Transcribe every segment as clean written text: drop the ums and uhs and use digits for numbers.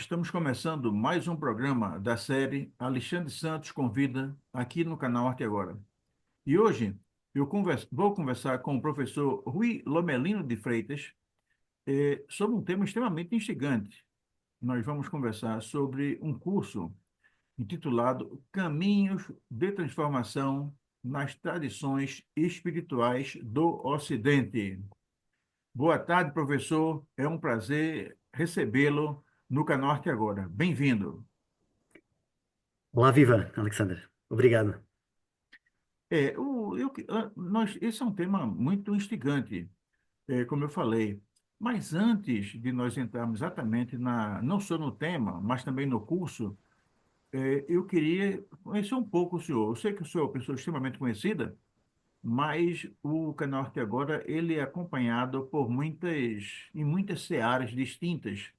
Estamos começando mais um programa da série Alexandre Santos Convida, aqui no canal Arte Agora. E hoje vou conversar com o professor Rui Lomelino de Freitas sobre um tema extremamente instigante. Nós vamos conversar sobre um curso intitulado Caminhos de Transformação nas Tradições Espirituais do Ocidente. Boa tarde, professor. É um prazer recebê-lo no canal Arte Agora. Bem-vindo. Olá, viva, Alexander. Obrigado. Esse é um tema muito instigante, como eu falei. Mas antes de nós entrarmos exatamente não só no tema, mas também no curso, eu queria conhecer um pouco o senhor. Eu sei que o senhor é uma pessoa extremamente conhecida, mas o canal Arte Agora ele é acompanhado por em muitas searas distintas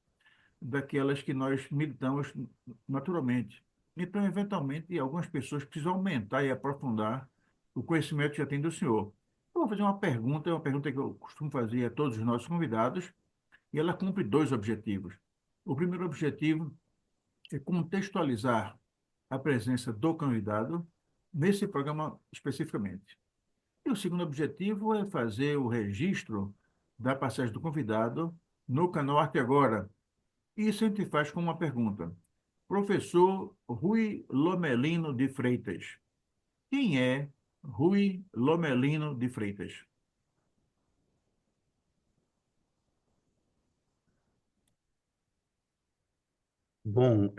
daquelas que nós militamos naturalmente. Então, eventualmente, algumas pessoas precisam aumentar e aprofundar o conhecimento que já tem do senhor. Eu vou fazer uma pergunta que eu costumo fazer a todos os nossos convidados, e ela cumpre dois objetivos. O primeiro objetivo é contextualizar a presença do convidado nesse programa especificamente. E o segundo objetivo é fazer o registro da passagem do convidado no canal Arte Agora, isso a gente faz com uma pergunta. Professor Rui Lomelino de Freitas. Quem é Rui Lomelino de Freitas? Bom,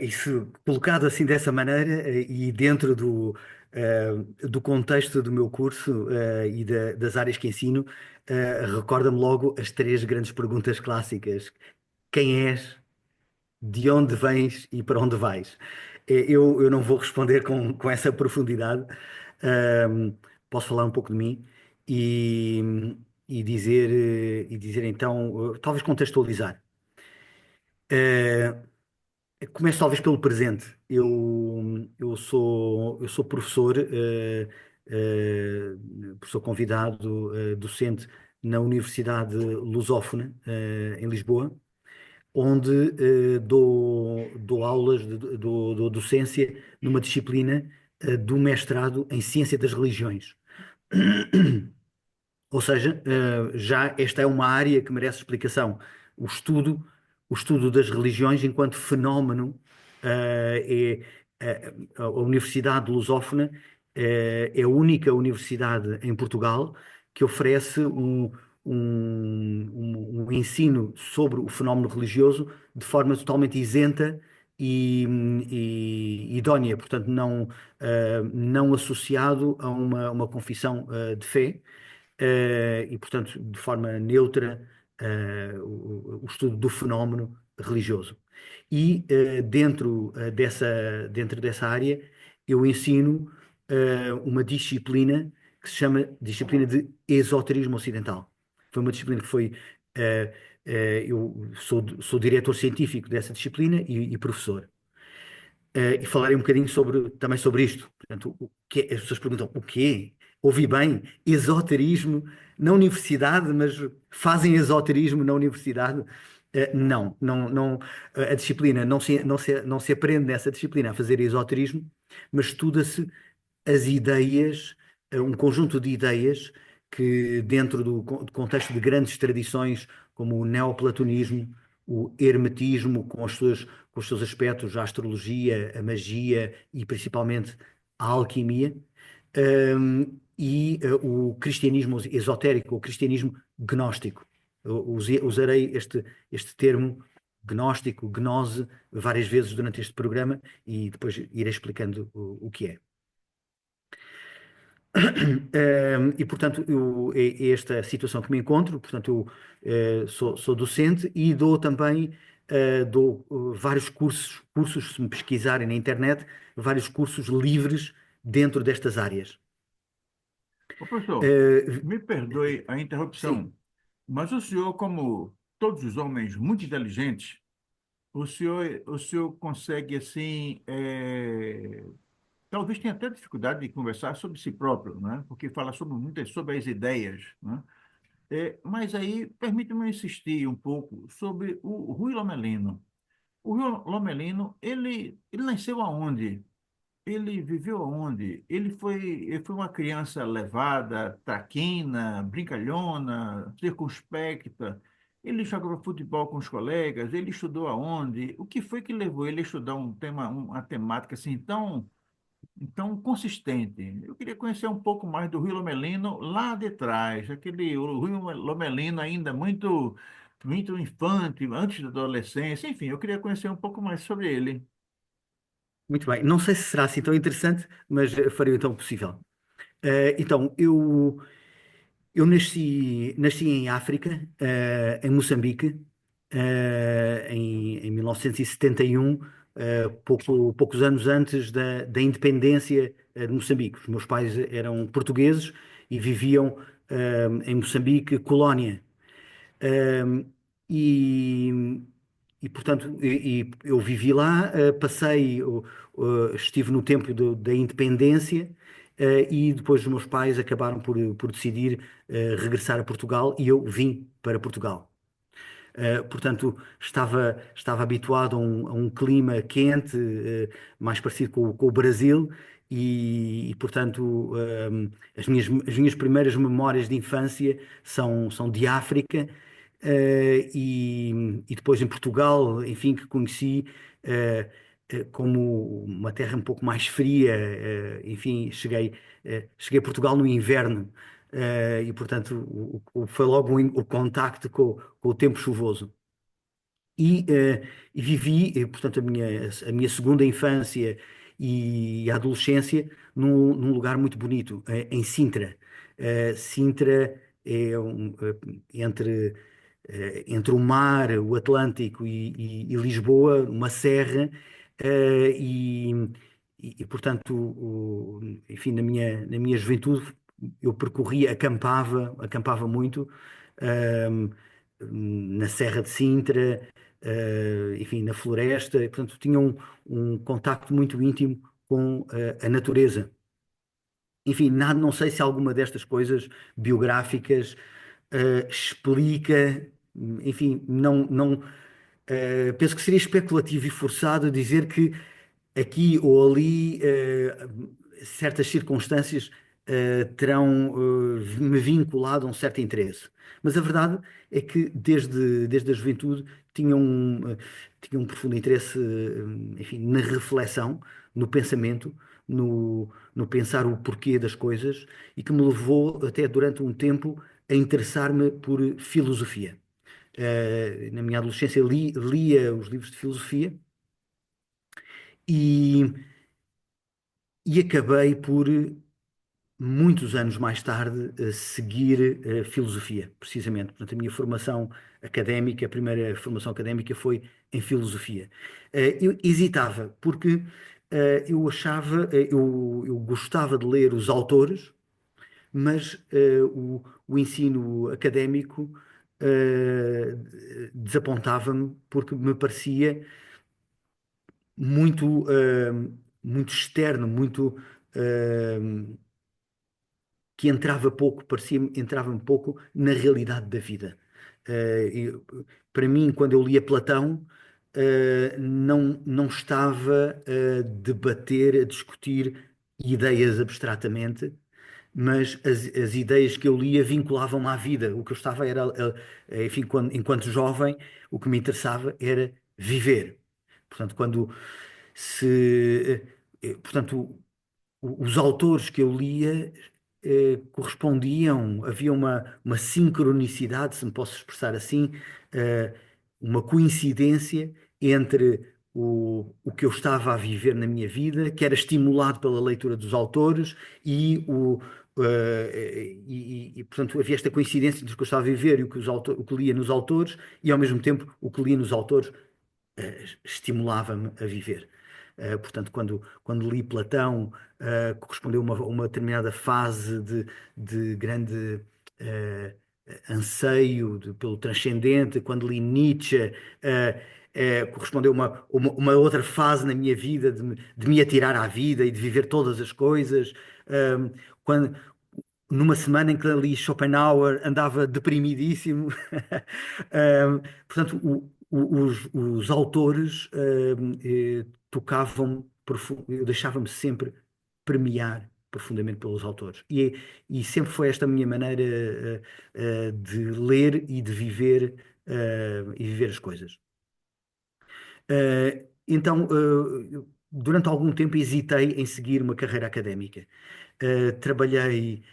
isso colocado assim dessa maneira e dentro do contexto do meu curso e das áreas que ensino, recorda-me logo as três grandes perguntas clássicas. Quem és? De onde vens e para onde vais? Eu não vou responder com essa profundidade. Ahm, Posso falar um pouco de mim e, e dizer então, talvez contextualizar. Começo talvez pelo presente. Eu sou professor, professor convidado, docente na Universidade Lusófona, em Lisboa, onde dou aulas, dou docência numa disciplina do mestrado em Ciência das Religiões. Ou seja, já esta é uma área que merece explicação. O estudo, o estudo das religiões enquanto fenómeno, a Universidade Lusófona é a única universidade em Portugal que oferece um ensino sobre o fenómeno religioso de forma totalmente isenta e idónea, portanto, não associado a uma confissão de fé e, portanto, de forma neutra, o estudo do fenómeno religioso. E dentro dessa área, eu ensino uma disciplina que se chama disciplina de esoterismo ocidental. Foi uma disciplina que foi. Eu sou diretor científico dessa disciplina e professor. E falarei um bocadinho também sobre isto. Portanto, as pessoas perguntam o quê? Ouvi bem, esoterismo na universidade, mas fazem esoterismo na universidade? Não, a disciplina não se aprende nessa disciplina a fazer esoterismo, mas estuda-se as ideias, um conjunto de ideias que, dentro do contexto de grandes tradições, como o neoplatonismo, o hermetismo, com os seus aspectos, a astrologia, a magia e principalmente a alquimia, e o cristianismo esotérico, o cristianismo gnóstico. Usarei este termo gnóstico, gnose, várias vezes durante este programa e depois irei explicando o que é. E, portanto, é esta situação que me encontro. Portanto, eu sou docente e dou também vários cursos, se me pesquisarem na internet, vários cursos livres dentro destas áreas. Ô, professor, Eh, me perdoe a sim. interrupção, mas o senhor, como todos os homens muito inteligentes, o senhor consegue, assim, talvez tenha até dificuldade de conversar sobre si próprio, né? Porque fala muitas sobre as ideias, né? Mas aí, permita-me insistir um pouco sobre o Rui Lomelino. O Rio Lomelino, ele nasceu aonde? Ele viveu aonde? Ele foi uma criança levada, traquina, brincalhona, circunspecta. Ele jogava futebol com os colegas, ele estudou aonde? O que foi que levou ele a estudar um tema, uma temática assim tão consistente? Eu queria conhecer um pouco mais do Rio Lomelino lá de trás, o Rio Lomelino ainda muito infante, antes da adolescência. Enfim, eu queria conhecer um pouco mais sobre ele. Muito bem. Não sei se será assim tão interessante, mas farei então o possível. Então, eu nasci em África, em Moçambique, em 1971, poucos anos antes da independência, de Moçambique. Os meus pais eram portugueses e viviam, em Moçambique, colónia. Um, e, portanto, eu vivi lá, estive no tempo da independência, e depois os meus pais acabaram por decidir, regressar a Portugal e eu vim para Portugal. Portanto, estava habituado a um clima quente, mais parecido com o Brasil, portanto, as minhas primeiras memórias de infância são de África, e depois em Portugal, enfim, que conheci como uma terra um pouco mais fria, enfim, cheguei a Portugal no inverno. Portanto, foi logo o contacto com o tempo chuvoso. E vivi, portanto, a minha segunda infância e a adolescência num lugar muito bonito, em Sintra. Sintra é entre o mar, o Atlântico e Lisboa, uma serra, eh, e, portanto, enfim, na minha juventude eu percorria, acampava muito, ahm, na Serra de Sintra, enfim, na floresta, e, portanto, tinha um contacto muito íntimo com a natureza. Enfim, nada, não sei se alguma destas coisas biográficas explica, enfim, não, penso que seria especulativo e forçado dizer que aqui ou ali, certas circunstâncias terão me vinculado a um certo interesse. Mas a verdade é que desde a juventude tinha um profundo interesse, enfim, na reflexão, no pensamento, no pensar o porquê das coisas e que me levou até durante um tempo a interessar-me por filosofia. Na minha adolescência lia os livros de filosofia e, acabei por, muitos anos mais tarde, seguir filosofia, precisamente. Portanto, a minha formação académica, a primeira formação académica foi em filosofia. Eu hesitava, porque eu achava, eu gostava de ler os autores, mas o ensino académico desapontava-me, porque me parecia muito externo, que entrava um pouco na realidade da vida. Para mim, quando eu lia Platão, não estava a debater, a discutir ideias abstratamente, mas as ideias que eu lia vinculavam-me à vida. O que eu estava era, enfim, enquanto jovem, o que me interessava era viver. Portanto, portanto, os autores que eu lia correspondiam, havia uma sincronicidade, se me posso expressar assim, eh, uma coincidência entre o que eu estava a viver na minha vida, que era estimulado pela leitura dos autores, portanto, havia esta coincidência entre o que eu estava a viver e o que lia nos autores, e ao mesmo tempo o que lia nos autores estimulava-me a viver. Portanto, quando li Platão, correspondeu a uma determinada fase de grande eh, anseio pelo transcendente. Quando li Nietzsche, correspondeu a uma outra fase na minha vida de me atirar à vida e de viver todas as coisas. Quando, numa semana em que li Schopenhauer, andava deprimidíssimo. Portanto, os autores tocavam, eu deixava-me sempre premiar profundamente pelos autores. E sempre foi esta a minha maneira de ler e viver as coisas. Então, durante algum tempo hesitei em seguir uma carreira académica. Trabalhei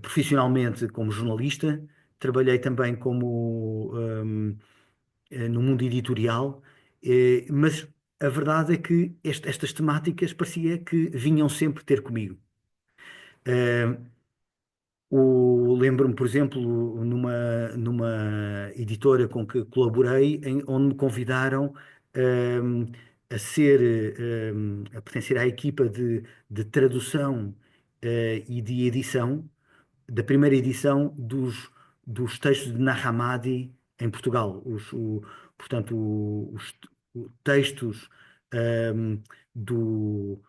profissionalmente como jornalista, trabalhei também no mundo editorial, mas a verdade é que estas temáticas parecia que vinham sempre ter comigo. Eh, Lembro-me, por exemplo, numa editora com que colaborei, onde me convidaram ehm, a pertencer à equipa de tradução e de edição da primeira edição dos textos de Nag Hammadi em Portugal. Portanto, os textos ehm, do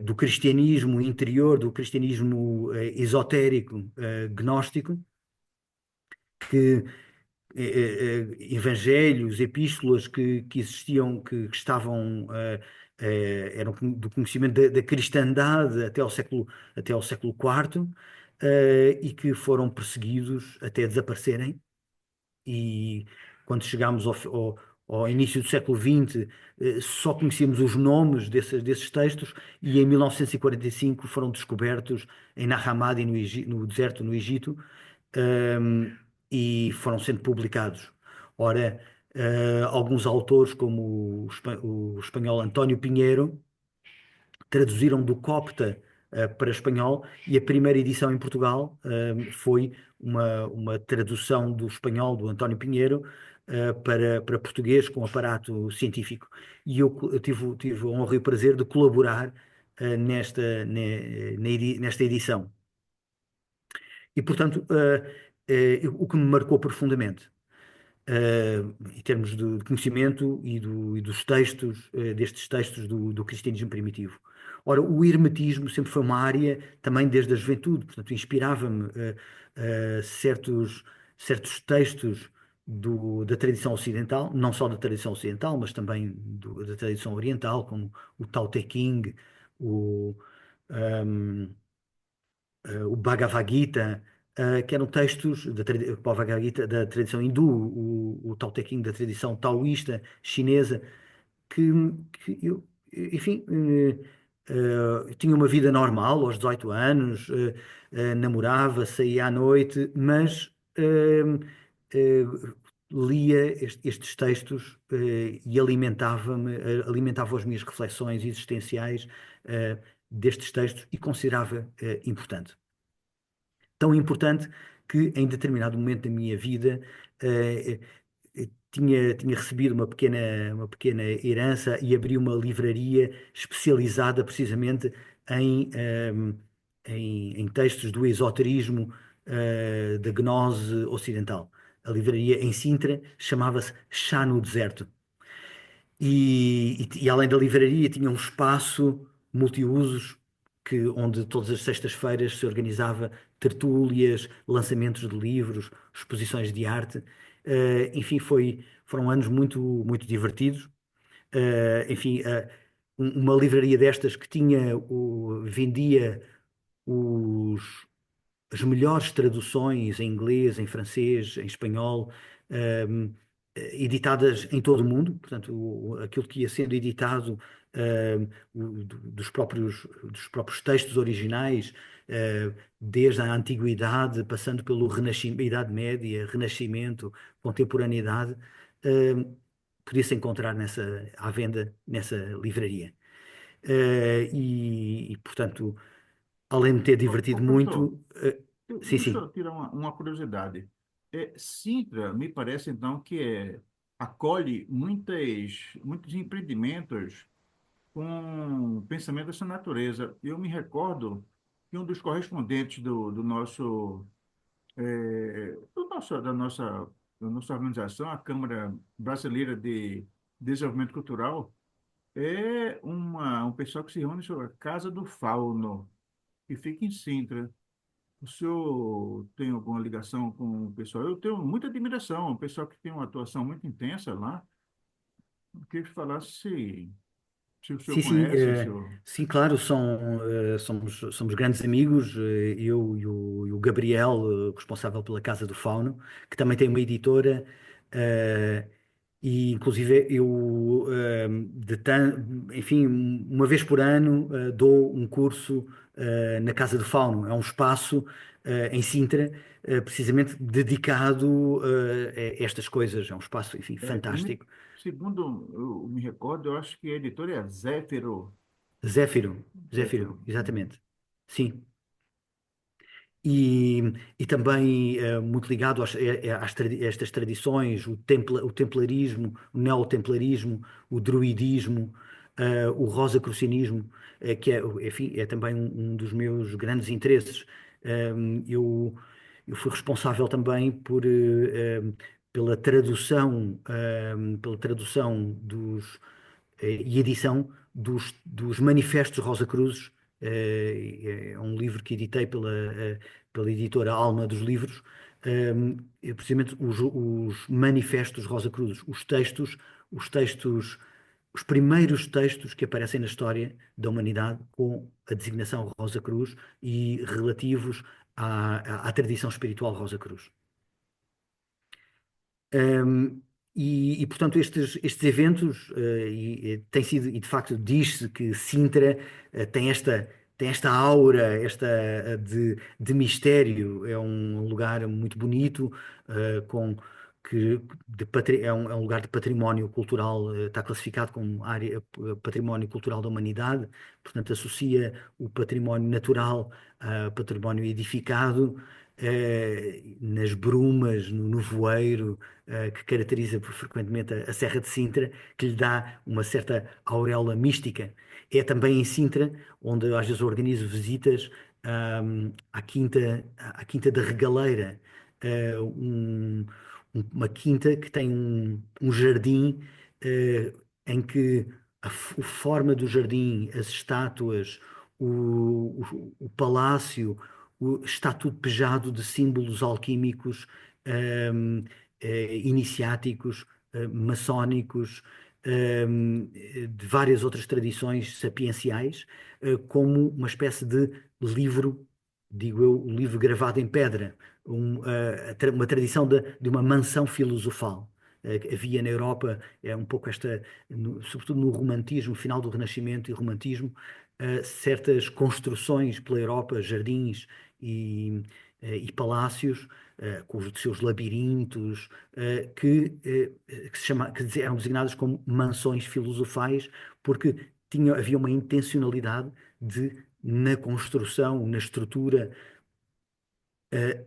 do cristianismo interior, do cristianismo esotérico, gnóstico, que evangelhos, epístolas que existiam, que estavam, eram do conhecimento da cristandade até ao século IV, e que foram perseguidos até desaparecerem e quando chegámos ao início do século XX, só conhecíamos os nomes desses textos e em 1945 foram descobertos em Nag Hammadi, no deserto, no Egito, ehm, e foram sendo publicados. Ora, alguns autores, como o espanhol António Pinheiro, traduziram do copta para espanhol e a primeira edição em Portugal foi uma tradução do espanhol do António Pinheiro para português com aparato científico. E eu tive a honra e o prazer de colaborar nesta edição. E, portanto, o que me marcou profundamente eh, em termos de conhecimento e dos textos, destes textos do cristianismo primitivo. Ora, o hermetismo sempre foi uma área também desde a juventude, portanto, inspirava-me certos textos da tradição ocidental, não só da tradição ocidental, mas também da tradição oriental, como o Tao Te Ching, o, ehm, o Bhagavad Gita, que eram textos Bhagavad Gita, da tradição hindu, o Tao Te Ching da tradição taoísta chinesa, que, que eu, enfim, tinha uma vida normal aos 18 anos, namorava, saía à noite, mas eh, lia estes textos e alimentava as minhas reflexões existenciais destes textos e considerava importante. Tão importante que em determinado momento da minha vida tinha recebido uma pequena herança e abri uma livraria especializada precisamente em, em textos do esoterismo, da gnose ocidental. A livraria em Sintra chamava-se Chá no Deserto. E além da livraria, tinha um espaço multiusos onde todas as sextas-feiras se organizava tertúlias, lançamentos de livros, exposições de arte. Enfim, foram anos muito, muito divertidos. Enfim, uma livraria destas que vendia os, as melhores traduções em inglês, em francês, em espanhol, ehm, editadas em todo o mundo, portanto, aquilo que ia sendo editado, dos próprios textos originais, desde a antiguidade, passando pelo Renascimento, Idade Média, Renascimento, Contemporaneidade, podia-se encontrar à venda nessa livraria. Portanto, além de me ter divertido Professor, muito, sim, deixa sim. eu tirar uma curiosidade. Sintra, me parece, então, que acolhe muitos empreendimentos com pensamento dessa natureza. Eu me recordo que um dos correspondentes da nossa organização, a Câmara Brasileira de Desenvolvimento Cultural, é um pessoal que se reúne sobre a Casa do Fauno, que fica em Sintra. O senhor tem alguma ligação com o pessoal? Eu tenho muita admiração, o pessoal que tem uma atuação muito intensa lá. Eu queria que falasse se o senhor Sim, sim, conhece, o senhor. sim, claro, somos grandes amigos, eu e o Gabriel, responsável pela Casa do Fauno, que também tem uma editora, eh, e inclusive eu, enfim, uma vez por ano, dou um curso, na Casa do Fauno. É um espaço, em Sintra, precisamente dedicado, a estas coisas. É um espaço, enfim, É, fantástico. segundo eu me recordo, eu acho que a editora é Zéfiro. Zéfiro, Zéfiro, Zéfiro. exatamente. Sim. E, e também, muito ligado a estas tradições, o templarismo, o neotemplarismo, o druidismo, o rosacrucianismo, que é, enfim, é também um dos meus grandes interesses. Eu, eu fui responsável também pela tradução e edição dos manifestos Rosacruzes. É um livro que editei pela editora Alma dos Livros. Precisamente os manifestos Rosacruzes, os textos, os primeiros textos que aparecem na história da humanidade com a designação Rosa Cruz e relativos à tradição espiritual Rosa Cruz. Um, portanto, estes eventos, têm sido, e de facto diz-se que Sintra, tem esta aura, de mistério. É um lugar muito bonito, com, é um lugar de património cultural, está classificado como área, património cultural da humanidade. Portanto, associa o património natural a património edificado, nas brumas, no nevoeiro, que caracteriza frequentemente a Serra de Sintra, que lhe dá uma certa auréola mística. É também em Sintra onde às vezes organizo visitas, à Quinta da Regaleira, ah, um- uma quinta que tem um jardim, eh, em que a forma do jardim, as estátuas, o palácio, está tudo pejado de símbolos alquímicos, ehm, iniciáticos, maçónicos, de várias outras tradições sapienciais, como uma espécie de livro, digo eu, um livro gravado em pedra, uma tradição de uma mansão filosofal. Que havia na Europa, é um pouco sobretudo no romantismo, final do Renascimento e Romantismo, certas construções pela Europa, jardins e, e palácios, com os seus labirintos, que eram designados como mansões filosofais, porque havia uma intencionalidade de, na construção, na estrutura,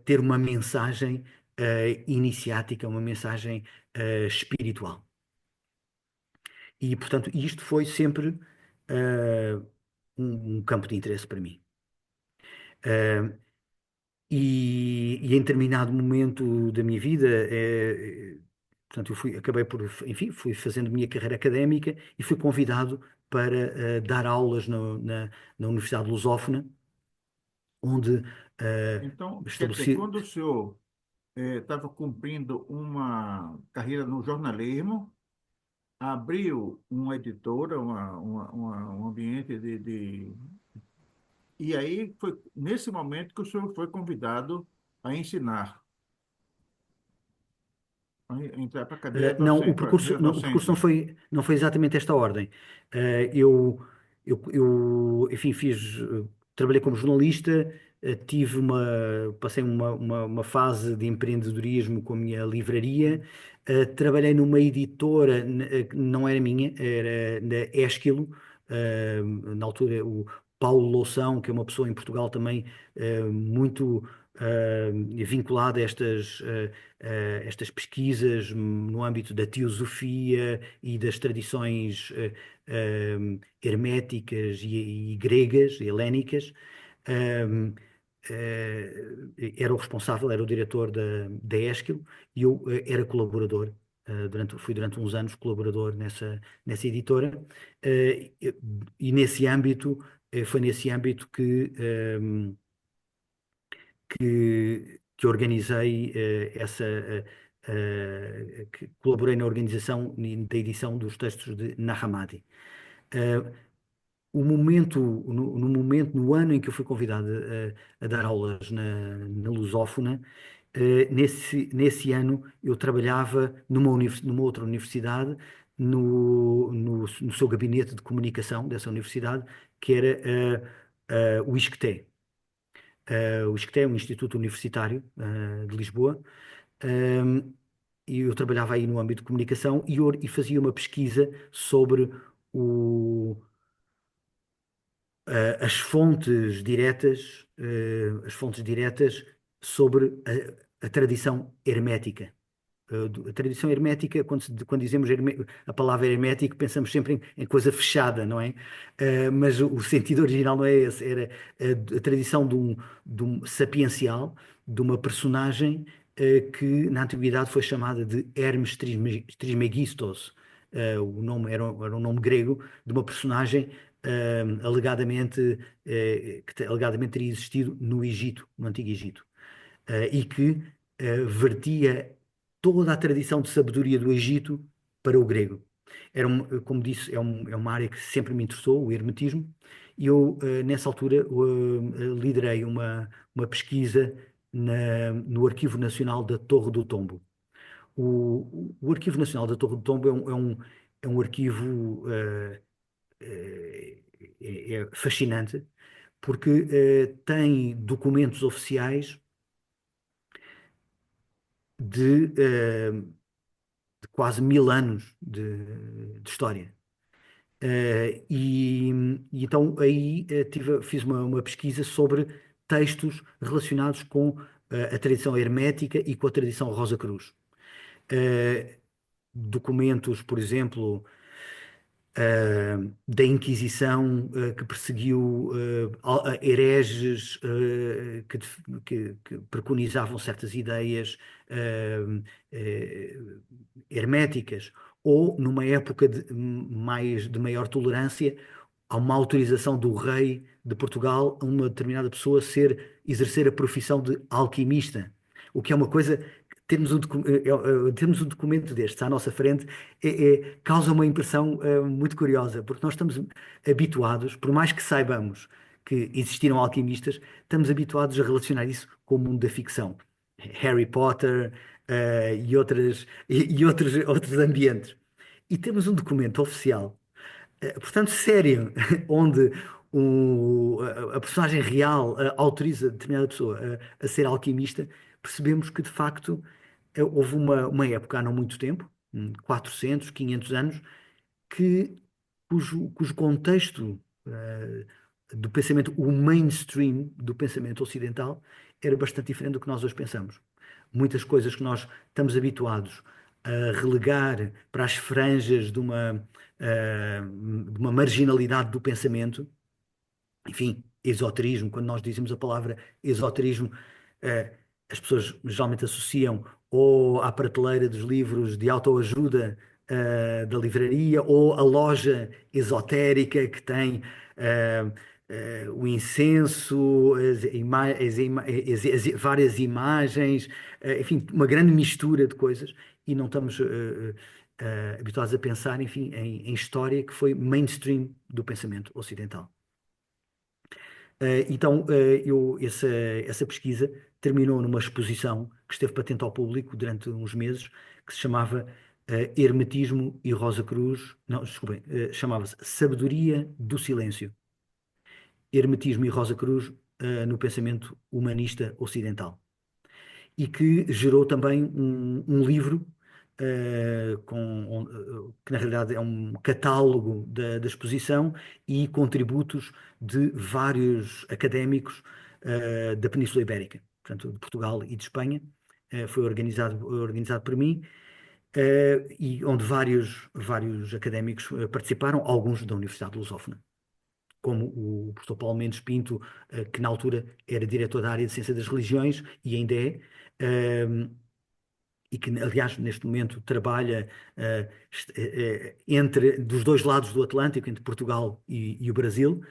ter uma mensagem, iniciática, uma mensagem, espiritual. E, portanto, isto foi sempre, eh, um campo de interesse para mim. Eh, e em determinado momento da minha vida, portanto, acabei por, enfim, fui fazendo a minha carreira académica e fui convidado para, dar aulas na Universidade Lusófona, onde, Então, quer dizer, estabeleci. quando o senhor estava cumprindo uma carreira no jornalismo, abriu uma editora, um ambiente E aí foi nesse momento que o senhor foi convidado a ensinar, a entrar para a cadeira Não, docente, para a carreira o percurso docente. não foi exatamente esta ordem. Enfim, trabalhei como jornalista, passei uma fase de empreendedorismo com a minha livraria, trabalhei numa editora, que não era minha, era da Ésquilo. Na altura, o Paulo Loução, que é uma pessoa em Portugal também, muito, vinculada a estas pesquisas, no âmbito da teosofia e das tradições, herméticas e gregas, helénicas. Um, Era o responsável, era o diretor da Ésquilo, e eu, era colaborador. Fui durante uns anos colaborador nessa editora, e foi nesse âmbito que, que organizei que colaborei na organização e da edição dos textos de Nag Hammadi. Eh, no ano em que eu fui convidado a dar aulas na Lusófona, nesse ano eu trabalhava numa outra universidade, no seu gabinete de comunicação dessa universidade, que era o ISCTE. O ISCTE é um instituto universitário de Lisboa. Um, e eu trabalhava aí no âmbito de comunicação e fazia uma pesquisa sobre o, as fontes diretas sobre a tradição hermética. A tradição hermética, quando dizemos a palavra hermético, pensamos sempre em coisa fechada, não é? Mas o sentido original não é esse. Era a tradição de um sapiencial, de uma personagem que na antiguidade foi chamada de Hermes Trismegistos. O nome era um nome grego de uma personagem alegadamente teria existido no Egito, no Antigo Egito, e que vertia toda a tradição de sabedoria do Egito para o grego. Como disse, é uma área que sempre me interessou, o hermetismo, e eu, nessa altura, liderei uma pesquisa no Arquivo Nacional da Torre do Tombo. O Arquivo Nacional da Torre do Tombo é um arquivo fascinante, porque tem documentos oficiais de quase 1000 anos de história. E então aí fiz uma pesquisa sobre textos relacionados com a tradição hermética e com a tradição Rosa Cruz. Documentos, por exemplo, da Inquisição, que perseguiu hereges que preconizavam certas ideias eh, herméticas, ou numa época de maior tolerância, há uma autorização do rei de Portugal a uma determinada pessoa exercer a profissão de alquimista, o que é uma coisa. Termos um documento destes à nossa frente causa uma impressão muito curiosa, porque nós estamos habituados, por mais que saibamos que existiram alquimistas, estamos habituados a relacionar isso com o mundo da ficção. Harry Potter, e outros ambientes. E temos um documento oficial, portanto, sério, onde a personagem real autoriza determinada pessoa a ser alquimista. Percebemos que, de facto, houve uma época há não muito tempo, 400, 500 anos, que, cujo contexto do pensamento, o mainstream do pensamento ocidental, era bastante diferente do que nós hoje pensamos. Muitas coisas que nós estamos habituados a relegar para as franjas de uma marginalidade do pensamento, enfim, esoterismo. Quando nós dizemos a palavra esoterismo, eh, as pessoas geralmente associam ou à prateleira dos livros de autoajuda, da livraria, ou a loja esotérica que tem o incenso, várias imagens, enfim, uma grande mistura de coisas, e não estamos habituados a pensar, enfim, em história, que foi mainstream do pensamento ocidental. Então, essa pesquisa terminou numa exposição que esteve patente ao público durante uns meses, que se chamava Hermetismo e Rosa Cruz. Não, desculpem, chamava-se Sabedoria do Silêncio. Hermetismo e Rosa Cruz no pensamento humanista ocidental. E que gerou também um livro que na realidade é um catálogo da exposição e contributos de vários académicos da Península Ibérica, portanto, de Portugal e de Espanha. Foi organizado por mim, e onde vários académicos participaram, alguns da Universidade de Lusófona, como o professor Paulo Mendes Pinto, que na altura era diretor da área de Ciência das Religiões e ainda é, e que, aliás, neste momento trabalha dos dois lados do Atlântico, entre Portugal e o Brasil,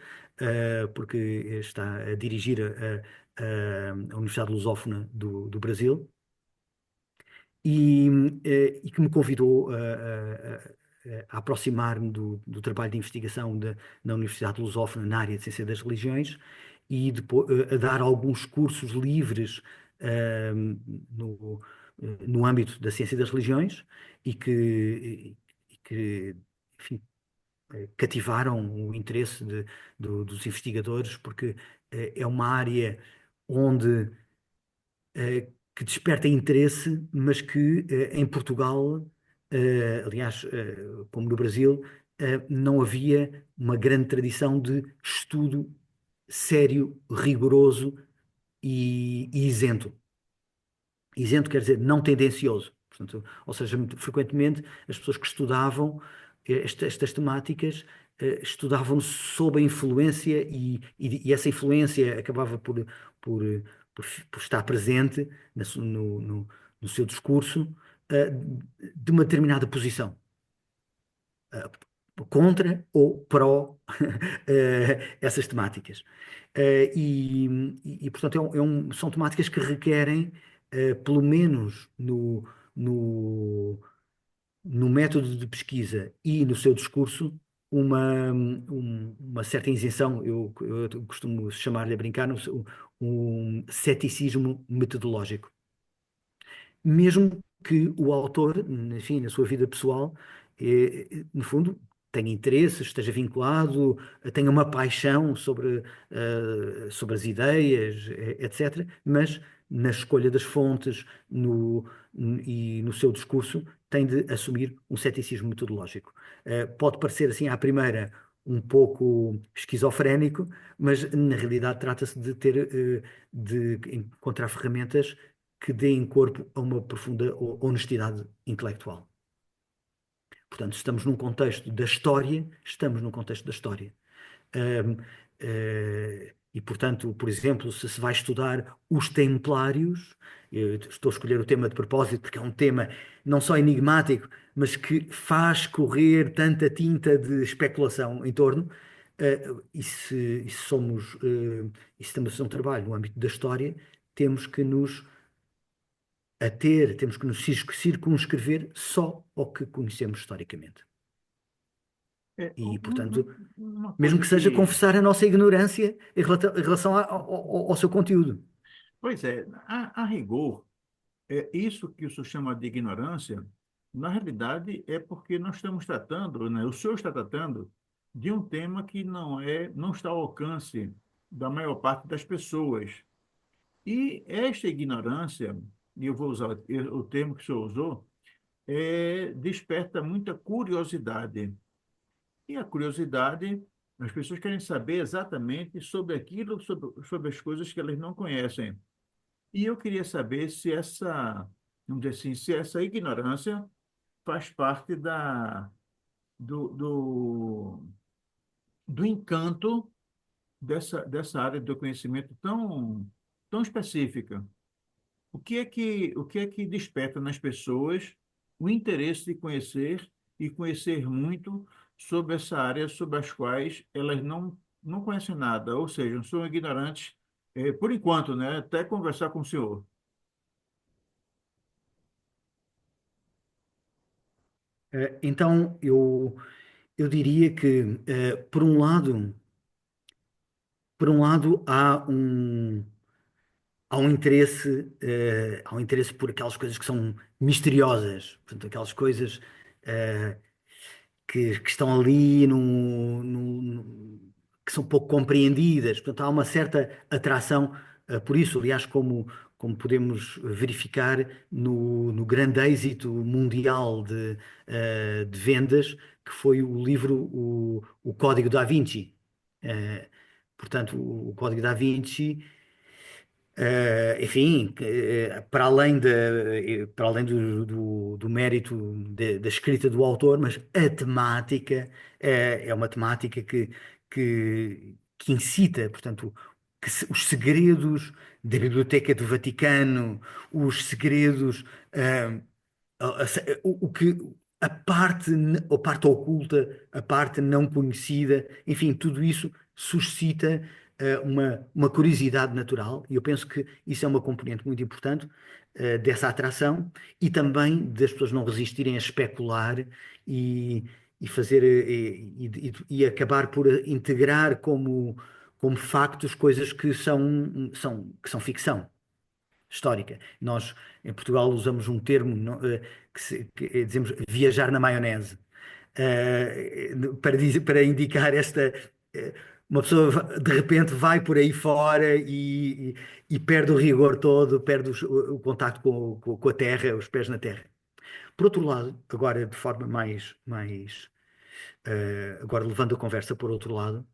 porque está a dirigir a Universidade Lusófona do Brasil, e que me convidou a aproximar-me do trabalho de investigação na Universidade Lusófona na área de Ciência das Religiões e depois, a dar alguns cursos livres eh, no, no âmbito da Ciência das Religiões e que, enfim, cativaram o interesse dos investigadores, porque é uma área onde que desperta interesse, mas que em Portugal, aliás, como no Brasil, não havia uma grande tradição de estudo sério, rigoroso e isento. Isento quer dizer não tendencioso. Portanto, ou seja, muito frequentemente as pessoas que estudavam estas temáticas estudavam sob a influência e essa influência acabava por, por estar presente no seu discurso de uma determinada posição, eh, contra ou pró essas temáticas. Portanto, são temáticas que requerem, pelo menos no método de pesquisa e no seu discurso, uma certa isenção, eu costumo chamar-lhe a brincar, um ceticismo metodológico. Mesmo que o autor, enfim, na sua vida pessoal, no fundo, tenha interesses, esteja vinculado, tenha uma paixão sobre as ideias, etc., mas na escolha das fontes e no seu discurso tem de assumir um ceticismo metodológico. Pode parecer assim à primeira um pouco esquizofrénico, mas na realidade trata-se de encontrar ferramentas que deem corpo a uma profunda honestidade intelectual. Portanto, estamos num contexto da história. Ahm, e, portanto, por exemplo, se se vai estudar os Templários, eu estou a escolher o tema de propósito porque é um tema não só enigmático, mas que faz correr tanta tinta de especulação em torno. E se estamos a fazer um trabalho no âmbito da história, temos que nos temos que nos circunscrever só ao que conhecemos historicamente. É, E, portanto, uma mesmo coisa que seja que, confessar a nossa ignorância em relação ao seu conteúdo. pois é, a rigor, isso que o senhor chama de ignorância, na realidade é porque nós estamos tratando, né, o senhor está tratando de um tema que não está ao alcance da maior parte das pessoas. E esta ignorância, e eu vou usar o termo que o senhor usou, desperta muita curiosidade. E a curiosidade, as pessoas querem saber exatamente sobre aquilo, sobre as coisas que elas não conhecem. E eu queria saber se vamos dizer assim, se essa ignorância faz parte do, do, do encanto dessa área do conhecimento tão específica. O que é que desperta nas pessoas o interesse de conhecer e conhecer muito sobre essa área sobre as quais elas não conhecem nada, ou seja, são ignorantes, por enquanto, né? Até conversar com o senhor. Então, eu diria que, por um lado há um interesse por aquelas coisas que são misteriosas, portanto, aquelas coisas eh, que estão ali que são pouco compreendidas. Portanto, há uma certa atração por isso. Aliás, como podemos verificar no grande êxito mundial de vendas, que foi o livro o Código da Vinci. Eh, Portanto, o Código da Vinci, enfim, para além do mérito da escrita do autor, mas a temática é uma temática que incita, portanto, os segredos da Biblioteca do Vaticano, os segredos, o que a parte oculta, a parte não conhecida, enfim, tudo isso suscita. uma curiosidade natural, e eu penso que isso é uma componente muito importante dessa atração e também das pessoas não resistirem a especular e, e fazer e acabar por integrar como factos coisas que são ficção histórica. Nós, em Portugal, usamos um termo que dizemos viajar na maionese, para indicar uma pessoa de repente vai por aí fora e perde o rigor todo, perde o contacto com a terra, os pés na terra. Por outro lado, agora de forma agora levando a conversa por outro lado,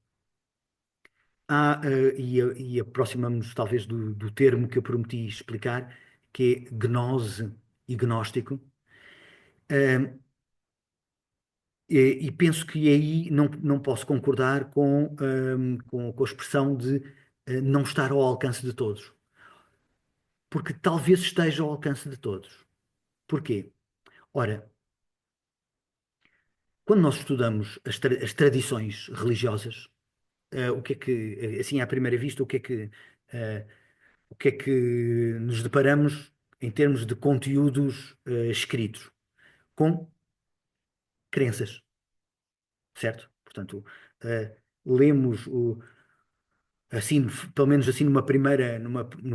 e aproximamos talvez do termo que eu prometi explicar, que é gnose e gnóstico. Ah, e penso que aí não posso concordar com a expressão de não estar ao alcance de todos, porque talvez esteja ao alcance de todos. Porquê? Ora, quando nós estudamos as tradições religiosas, o que é que, assim à primeira vista, eh, o que é que nos deparamos em termos de conteúdos escritos? Com crenças, certo? Portanto, lemos assim, pelo menos assim no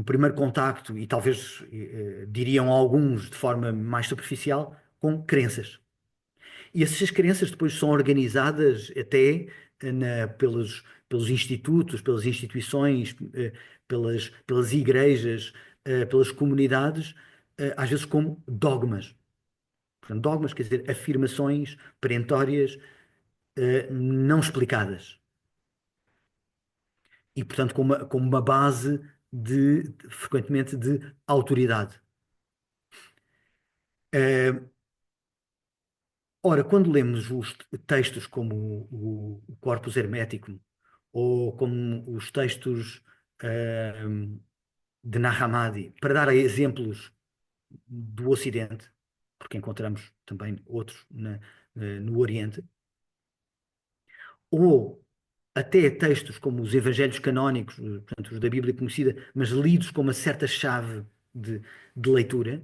primeiro contacto, e talvez diriam alguns de forma mais superficial, com crenças. E essas crenças depois são organizadas até pelos institutos, pelas instituições, pelas igrejas, pelas comunidades, às vezes como dogmas. Portanto, dogmas quer dizer afirmações perentórias, não explicadas. E, portanto, com uma base frequentemente, de autoridade. Eh, Ora, quando lemos os textos como o Corpus Hermeticum, ou como os textos de Nag Hammadi, para dar exemplos do Ocidente, porque encontramos também outros no Oriente, ou até textos como os Evangelhos canónicos, portanto, os da Bíblia conhecida, mas lidos com uma certa chave de leitura,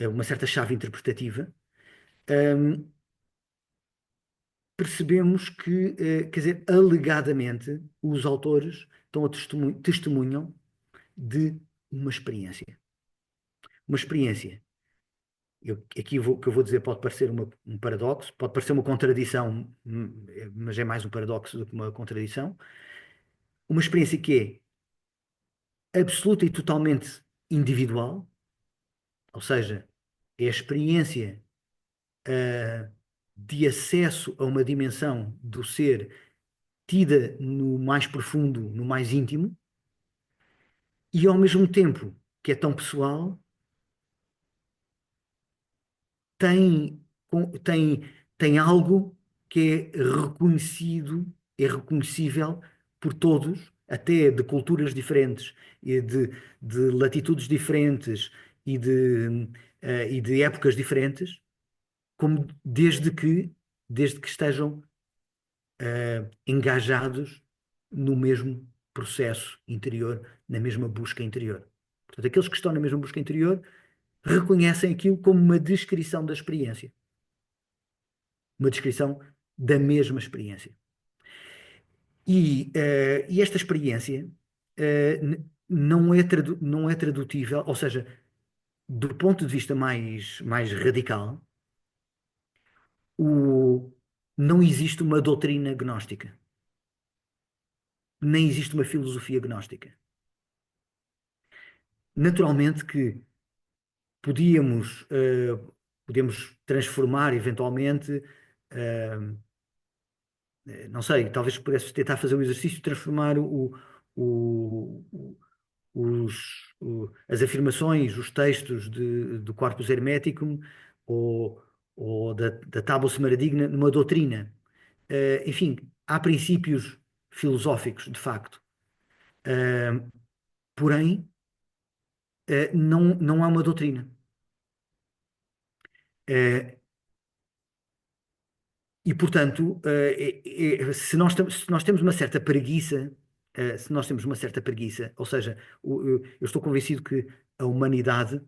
uma certa chave interpretativa, hum, percebemos que, quer dizer, alegadamente, os autores estão testemunham de uma experiência. Uma experiência. Aqui o que eu vou dizer pode parecer um paradoxo, pode parecer uma contradição, mas é mais um paradoxo do que uma contradição. Uma experiência que é absoluta e totalmente individual, ou seja, é a experiência, ah, de acesso a uma dimensão do ser tida no mais profundo, no mais íntimo, e ao mesmo tempo que é tão pessoal, tem, tem, tem algo que é reconhecido, é reconhecível por todos, até de culturas diferentes e de latitudes diferentes e de épocas diferentes, como desde que estejam engajados no mesmo processo interior, na mesma busca interior. Portanto, aqueles que estão na mesma busca interior reconhecem aquilo como uma descrição da experiência, uma descrição da mesma experiência. E esta experiência não é tradutível, ou seja, do ponto de vista mais radical, o, não existe uma doutrina gnóstica, nem existe uma filosofia gnóstica. Naturalmente que podíamos, podemos transformar eventualmente, não sei, talvez pudesse tentar fazer o exercício de transformar o- o- as afirmações, os textos do Corpus Hermeticum ou da Tábua Smaragdina numa doutrina. Enfim, há princípios filosóficos, de facto. Eh, Porém, não há uma doutrina. Eh, E, portanto, se nós temos uma certa preguiça se nós temos uma certa preguiça, ou seja, eu estou convencido que a humanidade,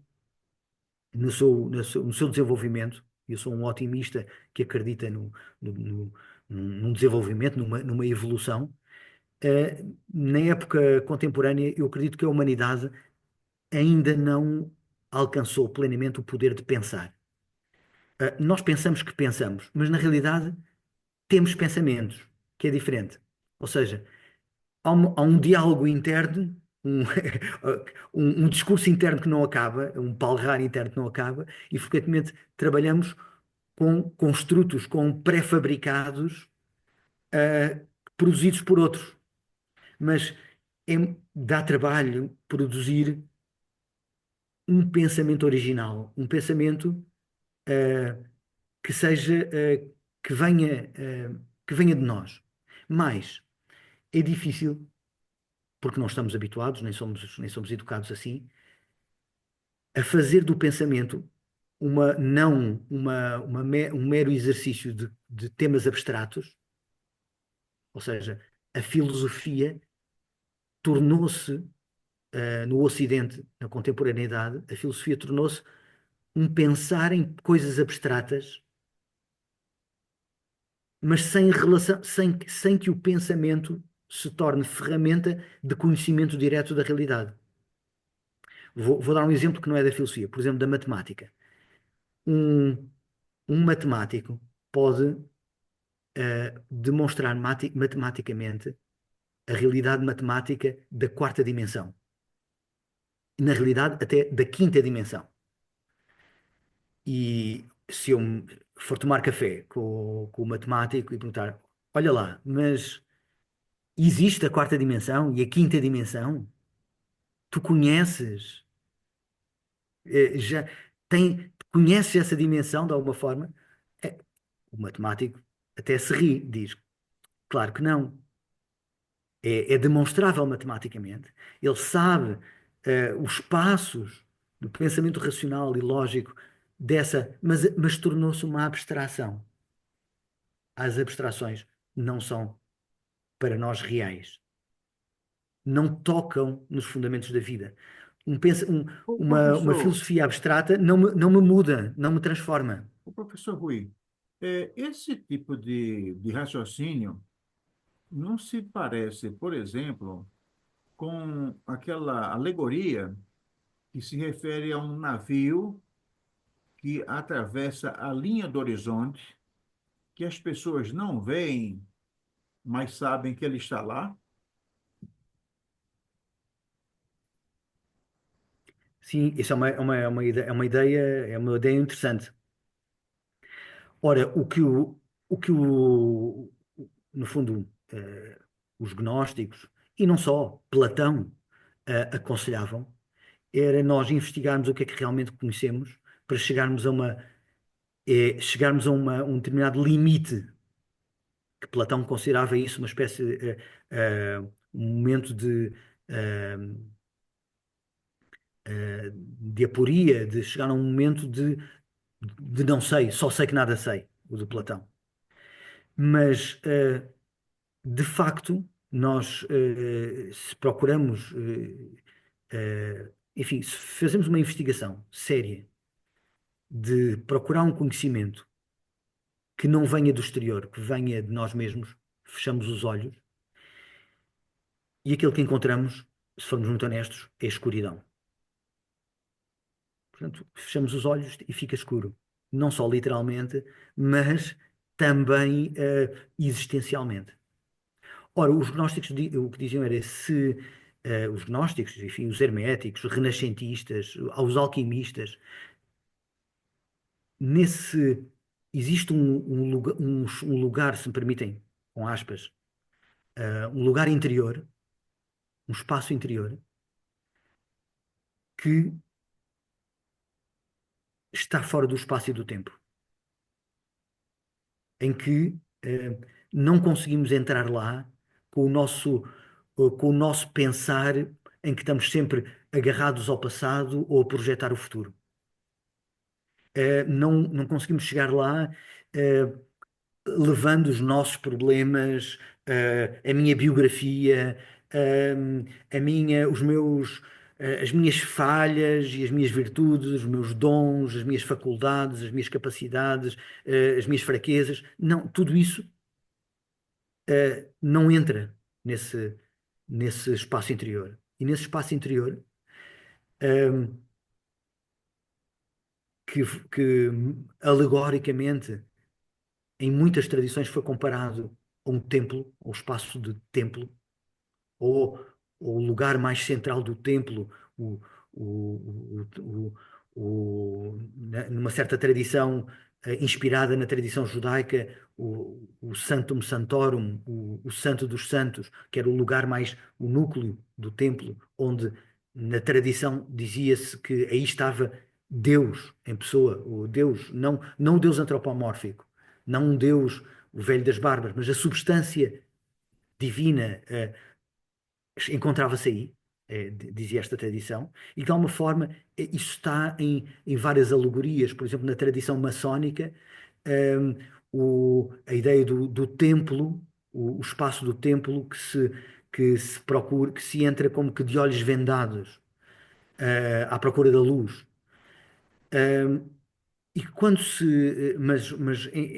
no seu desenvolvimento, eu sou um otimista que acredita no- no- num desenvolvimento, numa evolução. Na época contemporânea, eu acredito que a humanidade ainda não alcançou plenamente o poder de pensar. Nós pensamos que pensamos, mas na realidade temos pensamentos, que é diferente. Ou seja, há um diálogo interno, um, um discurso interno que não acaba, um palrar interno que não acaba, e frequentemente trabalhamos com construtos, com pré-fabricados, ah, produzidos por outros. Mas dá trabalho produzir um pensamento original, um pensamento ah, que seja, que venha de nós. Mas é difícil, porque não estamos habituados, nem somos educados assim, a fazer do pensamento não um mero exercício de temas abstratos, ou seja, a filosofia tornou-se, no Ocidente, na contemporaneidade, a filosofia tornou-se um pensar em coisas abstratas, mas sem relação, sem que o pensamento se torne ferramenta de conhecimento direto da realidade. Vou dar um exemplo que não é da filosofia, por exemplo, da matemática. Um, um matemático pode demonstrar matematicamente a realidade matemática da quarta dimensão. Na realidade, até da quinta dimensão. E se eu for tomar café com o matemático e perguntar: olha lá, mas existe a quarta dimensão e a quinta dimensão? Tu conheces? Já conheces essa dimensão de alguma forma? É, o matemático até se ri, diz: claro que não. É demonstrável matematicamente. Ele sabe os passos do pensamento racional e lógico mas tornou-se uma abstração. As abstrações não são para nós reais, não tocam nos fundamentos da vida. O Uma professor, filosofia abstrata não me muda, não me transforma. o professor Rui, esse tipo de raciocínio não se parece, por exemplo, com aquela alegoria que se refere a um navio que atravessa a linha do horizonte, que as pessoas não veem, mas sabem que ele está lá? Sim, isso é uma ideia interessante. Ora, no fundo, os gnósticos, e não só, Platão, aconselhavam, era nós investigarmos o que é que realmente conhecemos para chegarmos a um determinado limite, que Platão considerava isso uma espécie, um momento eh, de aporia, de chegar a um momento de não sei, só sei que nada sei, o de Platão. Mas de facto, nós, se procuramos, enfim, se fazemos uma investigação séria de procurar um conhecimento que não venha do exterior, que venha de nós mesmos, fechamos os olhos e aquilo que encontramos, se formos muito honestos, é escuridão. Portanto, fechamos os olhos e fica escuro. Não só literalmente, mas também existencialmente. Ora, os gnósticos o que diziam era se os gnósticos, enfim, os herméticos, os renascentistas, os alquimistas, nesse existe um lugar, se me permitem, com aspas, um lugar interior, um espaço interior, que está fora do espaço e do tempo, em que não conseguimos entrar lá com o nosso pensar, em que estamos sempre agarrados ao passado ou a projetar o futuro. Não conseguimos chegar lá eh, levando os nossos problemas, a minha biografia. os meus, as minhas falhas e as minhas virtudes, os meus dons, as minhas faculdades, as minhas capacidades, as minhas fraquezas. Não, tudo isso, não entra nesse espaço interior. E nesse espaço interior, hum, que alegoricamente, em muitas tradições, foi comparado a um templo, ao espaço de templo, ou, ou o lugar mais central do templo, o, numa certa tradição inspirada na tradição judaica, o Sanctum Sanctorum, o Santo dos Santos, que era o lugar mais, o núcleo do templo, onde na tradição dizia-se que aí estava Deus em pessoa, o Deus, não o Deus antropomórfico, não um Deus, o velho das barbas, mas a substância divina, encontrava-se aí, dizia esta tradição, e de alguma forma isso está em várias alegorias, por exemplo, na tradição maçónica, ehm, a ideia do templo, o espaço do templo que se procura, que se entra como que de olhos vendados, à procura da luz. E quando mas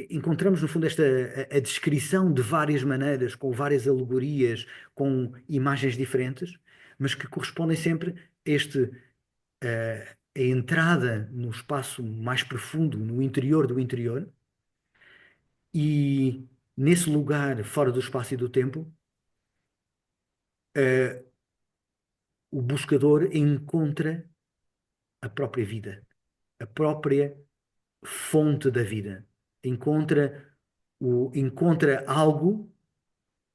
encontramos no fundo a descrição de várias maneiras, com várias alegorias, com imagens diferentes, mas que correspondem sempre a a entrada no espaço mais profundo, no interior do interior, e nesse lugar fora do espaço e do tempo, eh, o buscador encontra a própria vida, a própria fonte da vida, encontra algo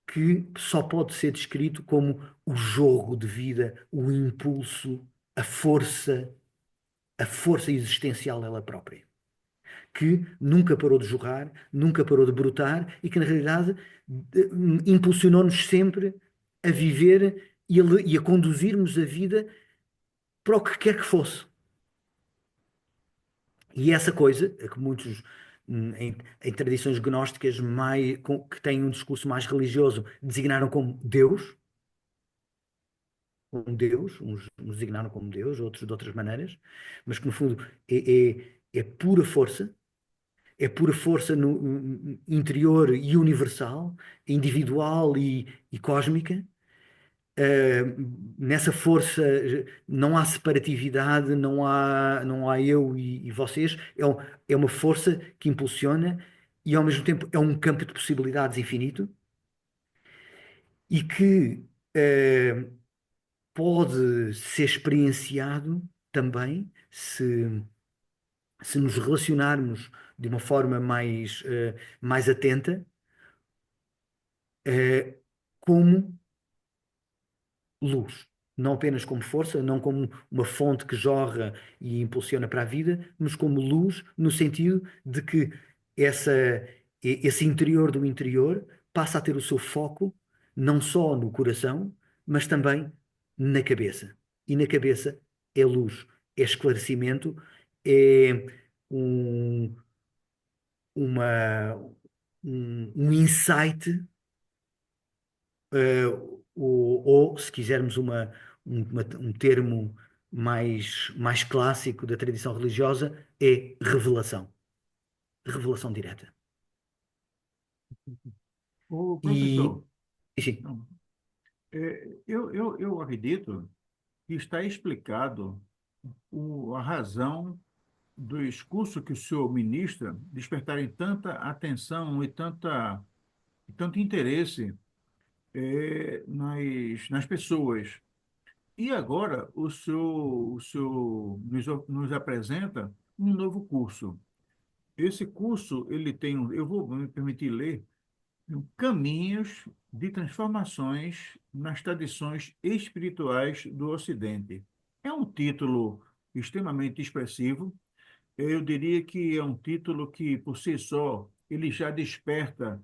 que só pode ser descrito como o jogo de vida, o impulso, a força existencial ela própria, que nunca parou de jogar, nunca parou de brotar e que na realidade impulsionou-nos sempre a viver e a conduzirmos a vida para o que quer que fosse. E essa coisa, é que muitos, em tradições gnósticas que têm um discurso mais religioso, designaram como Deus, uns designaram como Deus, outros de outras maneiras, mas que no fundo é pura força no interior e universal, individual e cósmica. Nessa força não há separatividade, não há eu e vocês, é uma força que impulsiona e ao mesmo tempo é um campo de possibilidades infinito e que eh, pode ser experienciado também se nos relacionarmos de uma forma mais atenta, eh, como luz. Não apenas como força, não como uma fonte que jorra e impulsiona para a vida, mas como luz, no sentido de que essa, esse interior do interior passa a ter o seu foco não só no coração, mas também na cabeça. E na cabeça é luz, é esclarecimento, é um, uma, um insight, eh, ou, se quisermos um termo mais clássico da tradição religiosa, é revelação. Revelação direta. O E, professor, sim, não, eu acredito que está explicado a razão do discurso que o senhor ministra despertarem tanta atenção e tanto interesse nas pessoas. E agora o senhor nos apresenta um novo curso. Esse curso, ele tem, eu vou me permitir ler, Caminhos de Transformações nas Tradições Espirituais do Ocidente. É um título extremamente expressivo. Eu diria que é um título que, por si só, ele já desperta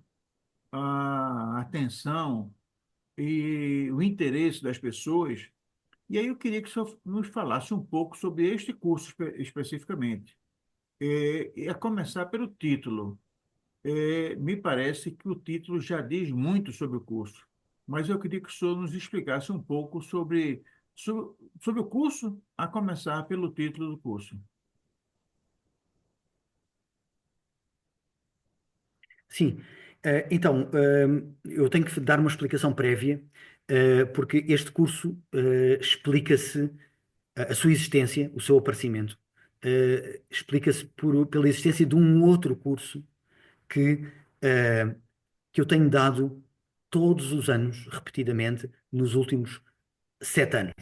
a atenção e o interesse das pessoas. E aí eu queria que o senhor nos falasse um pouco sobre este curso especificamente. A começar pelo título. Me parece que o título já diz muito sobre o curso. mas eu queria que o senhor nos explicasse um pouco sobre o curso, a começar pelo título do curso. Sim. Então, eu tenho que dar uma explicação prévia, porque este curso explica-se, a sua existência, o seu aparecimento, explica-se pela existência de um outro curso que, eh, que eu tenho dado todos os anos, repetidamente, nos últimos 7 anos.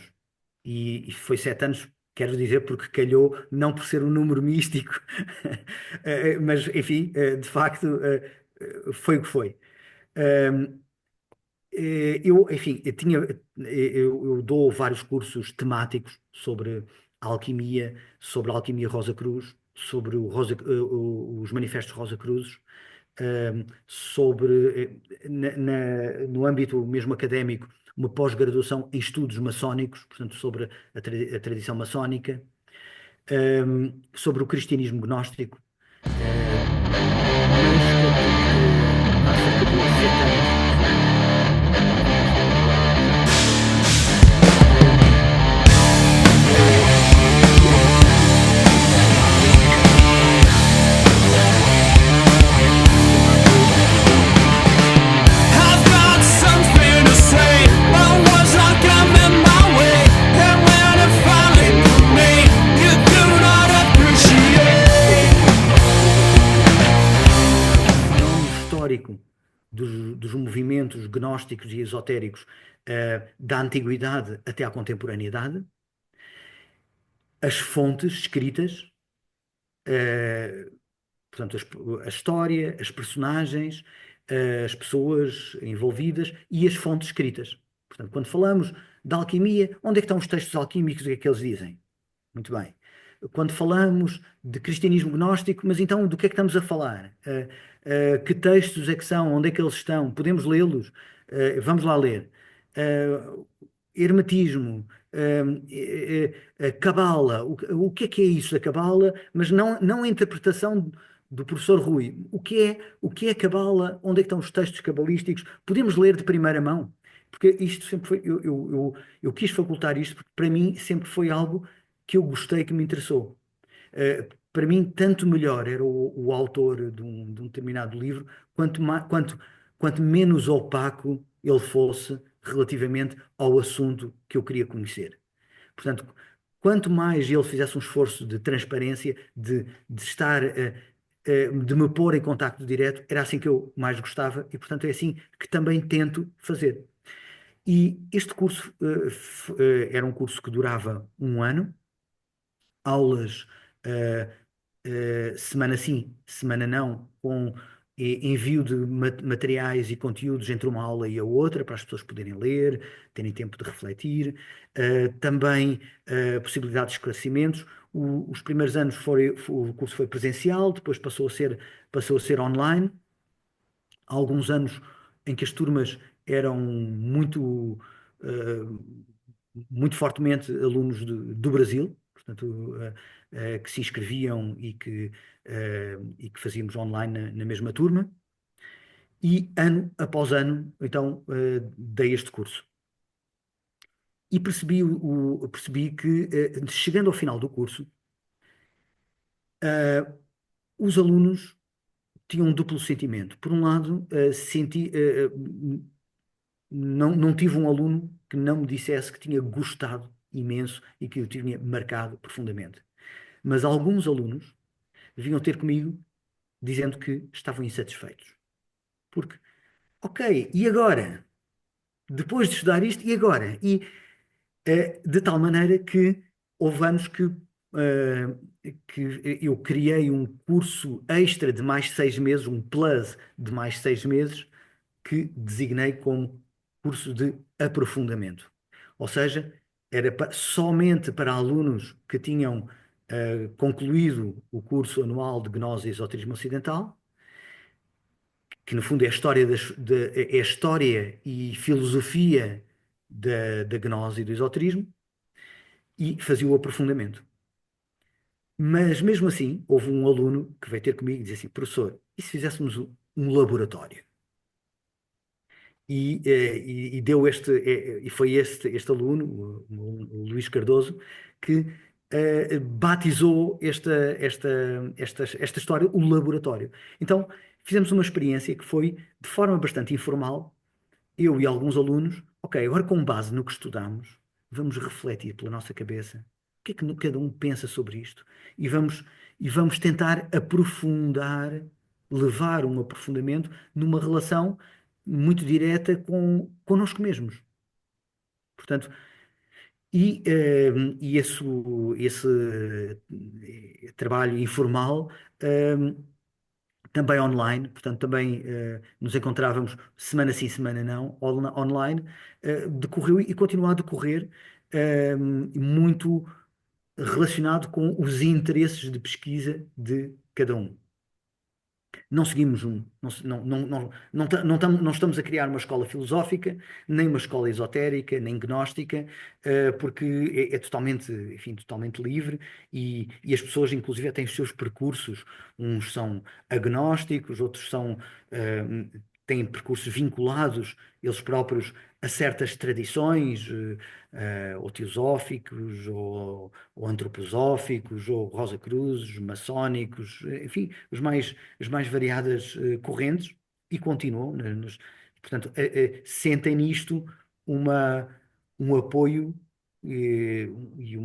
E foi 7 anos, quero dizer, porque calhou, não por ser um número místico, mas, enfim, de facto, foi o que foi. Ehm, enfim, eu dou vários cursos temáticos sobre a alquimia, sobre a alquimia Rosa Cruz, sobre os manifestos Rosa Cruzes, sobre, no âmbito mesmo académico, uma pós-graduação em estudos maçónicos, portanto, sobre a tradição maçónica, sobre o cristianismo gnóstico, mas há cerca de 7 anos comecei agora a I've got something to say, but words not coming my way. And when it finally put me, you do not appreciate. um histórico dos movimentos gnósticos e esotéricos, da antiguidade até à contemporaneidade, as fontes escritas, eh, portanto, a história, as personagens, as pessoas envolvidas e as fontes escritas. Portanto, quando falamos da alquimia, onde é que estão os textos alquímicos? O que é que eles dizem? Muito bem. Quando falamos de cristianismo gnóstico, mas então do que é que estamos a falar? Que textos é que são? Onde é que eles estão? Podemos lê-los? Vamos lá ler. Hermetismo, cabala, o que é isso da cabala? Mas não a interpretação do professor Rui. O que é cabala? Onde é que estão os textos cabalísticos? Podemos ler de primeira mão? Porque isto sempre foi. Eu quis facultar isto porque para mim sempre foi algo que eu gostei, que me interessou. Para mim, tanto melhor era o autor de um determinado livro, quanto menos opaco ele fosse relativamente ao assunto que eu queria conhecer. Portanto, quanto mais ele fizesse um esforço de transparência, de estar, de me pôr em contacto direto, era assim que eu mais gostava e, portanto, é assim que também tento fazer. E este curso, era um curso que durava um ano, aulas, eh, semana sim, semana não, com envio de materiais e conteúdos entre uma aula e a outra, para as pessoas poderem ler, terem tempo de refletir. Também possibilidade de esclarecimentos. Os primeiros anos o curso foi presencial, depois passou a ser online. Há alguns anos em que as turmas eram muito fortemente alunos do Brasil, portanto, que se inscreviam e que fazíamos online na mesma turma. E ano após ano, então, dei este curso. E percebi que, chegando ao final do curso, eh, os alunos tinham um duplo sentimento. Por um lado, não tive um aluno que não me dissesse que tinha gostado imenso e que o tinha marcado profundamente. Mas alguns alunos vinham ter comigo dizendo que estavam insatisfeitos. Porque, ok, e agora? Depois de estudar isto, e agora? De tal maneira que houve anos que eu criei um curso extra de mais 6 meses, um plus de mais 6 meses, que designei como curso de aprofundamento. Ou seja, era somente para alunos que tinham concluído o curso anual de Gnose e Esoterismo Ocidental, que no fundo é a história e filosofia da Gnose e do Esoterismo, e fazia o aprofundamento. Mas mesmo assim, houve um aluno que veio ter comigo e disse assim: professor, e se fizéssemos um laboratório? e deu e foi este aluno, o Luís Cardoso, que batizou esta história, o laboratório. Então, fizemos uma experiência que foi, de forma bastante informal, eu e alguns alunos, ok, agora com base no que estudamos, vamos refletir pela nossa cabeça o que é que cada um pensa sobre isto e vamos tentar aprofundar, levar um aprofundamento numa relação muito direta connosco mesmos. Portanto, e esse trabalho informal também online, portanto, também nos encontrávamos semana sim, semana não, online, decorreu e continua a decorrer muito relacionado com os interesses de pesquisa de cada um. Não seguimos não estamos a criar uma escola filosófica, nem uma escola esotérica, nem gnóstica, porque é totalmente, enfim, totalmente livre e as pessoas, inclusive, têm os seus percursos. Uns são agnósticos, outros têm percursos vinculados, eles próprios, a certas tradições, ou teosóficos, ou antroposóficos, ou rosacruzes, maçónicos, enfim, as mais variadas correntes, e continuam, né, portanto, sentem nisto uma, um apoio eh, e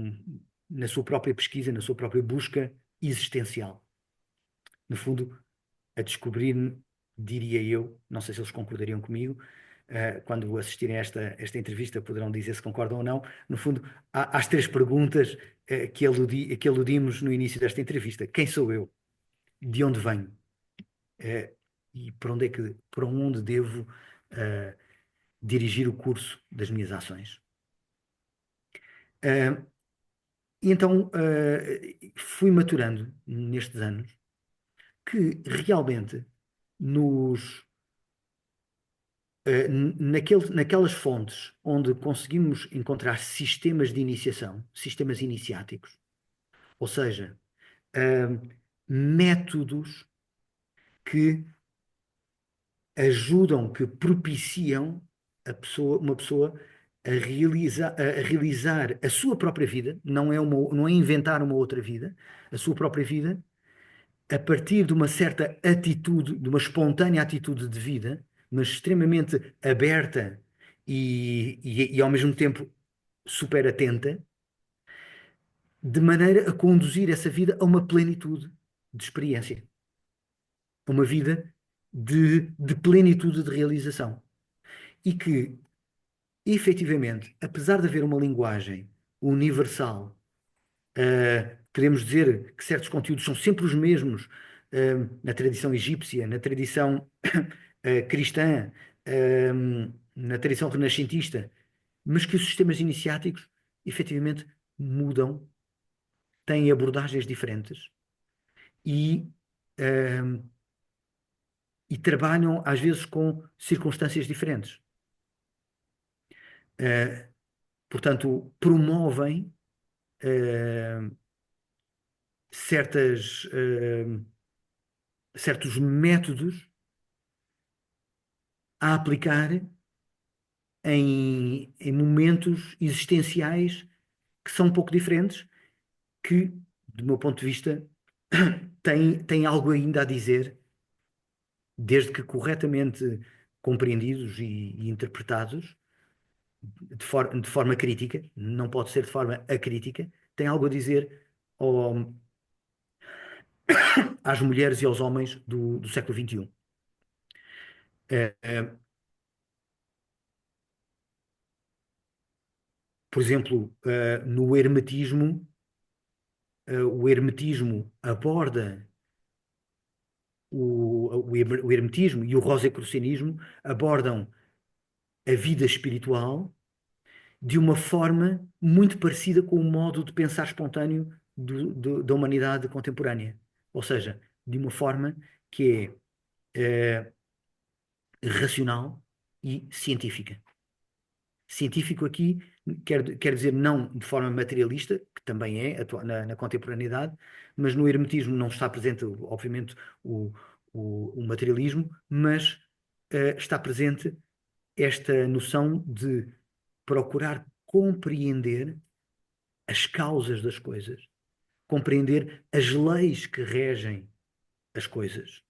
na sua própria pesquisa, na sua própria busca existencial. No fundo, a descobrir, diria eu, não sei se eles concordariam comigo, quando assistirem a esta entrevista poderão dizer se concordam ou não. No fundo, há as três perguntas que aludimos no início desta entrevista. Quem sou eu? De onde venho? E para onde devo dirigir o curso das minhas ações? E então fui maturando nestes anos que realmente naquelas fontes onde conseguimos encontrar sistemas de iniciação, sistemas iniciáticos, ou seja, métodos que ajudam, que propiciam uma pessoa a realizar a sua própria vida, não é inventar uma outra vida, a sua própria vida, a partir de uma certa atitude, de uma espontânea atitude de vida, mas extremamente aberta e ao mesmo tempo super atenta, de maneira a conduzir essa vida a uma plenitude de experiência, a uma vida de plenitude de realização. E que, efetivamente, apesar de haver uma linguagem universal, queremos dizer que certos conteúdos são sempre os mesmos, na tradição egípcia, na tradição cristã, na tradição renascentista, mas que os sistemas iniciáticos efetivamente mudam, têm abordagens diferentes e, e trabalham às vezes com circunstâncias diferentes. Portanto, promovem certos métodos a aplicar em momentos existenciais que são um pouco diferentes, que, do meu ponto de vista, têm algo ainda a dizer, desde que corretamente compreendidos e interpretados de forma crítica, não pode ser de forma acrítica, tem algo a dizer às mulheres e aos homens do século XXI. Por exemplo, no hermetismo, o hermetismo aborda o hermetismo e o rosacrucianismo abordam a vida espiritual de uma forma muito parecida com o modo de pensar espontâneo da humanidade contemporânea. Ou seja, de uma forma que é racional e científica. Científico aqui quer dizer não de forma materialista, que também é na contemporaneidade, mas no hermetismo não está presente, obviamente, o materialismo, mas está presente esta noção de procurar compreender as causas das coisas, compreender as leis que regem as coisas.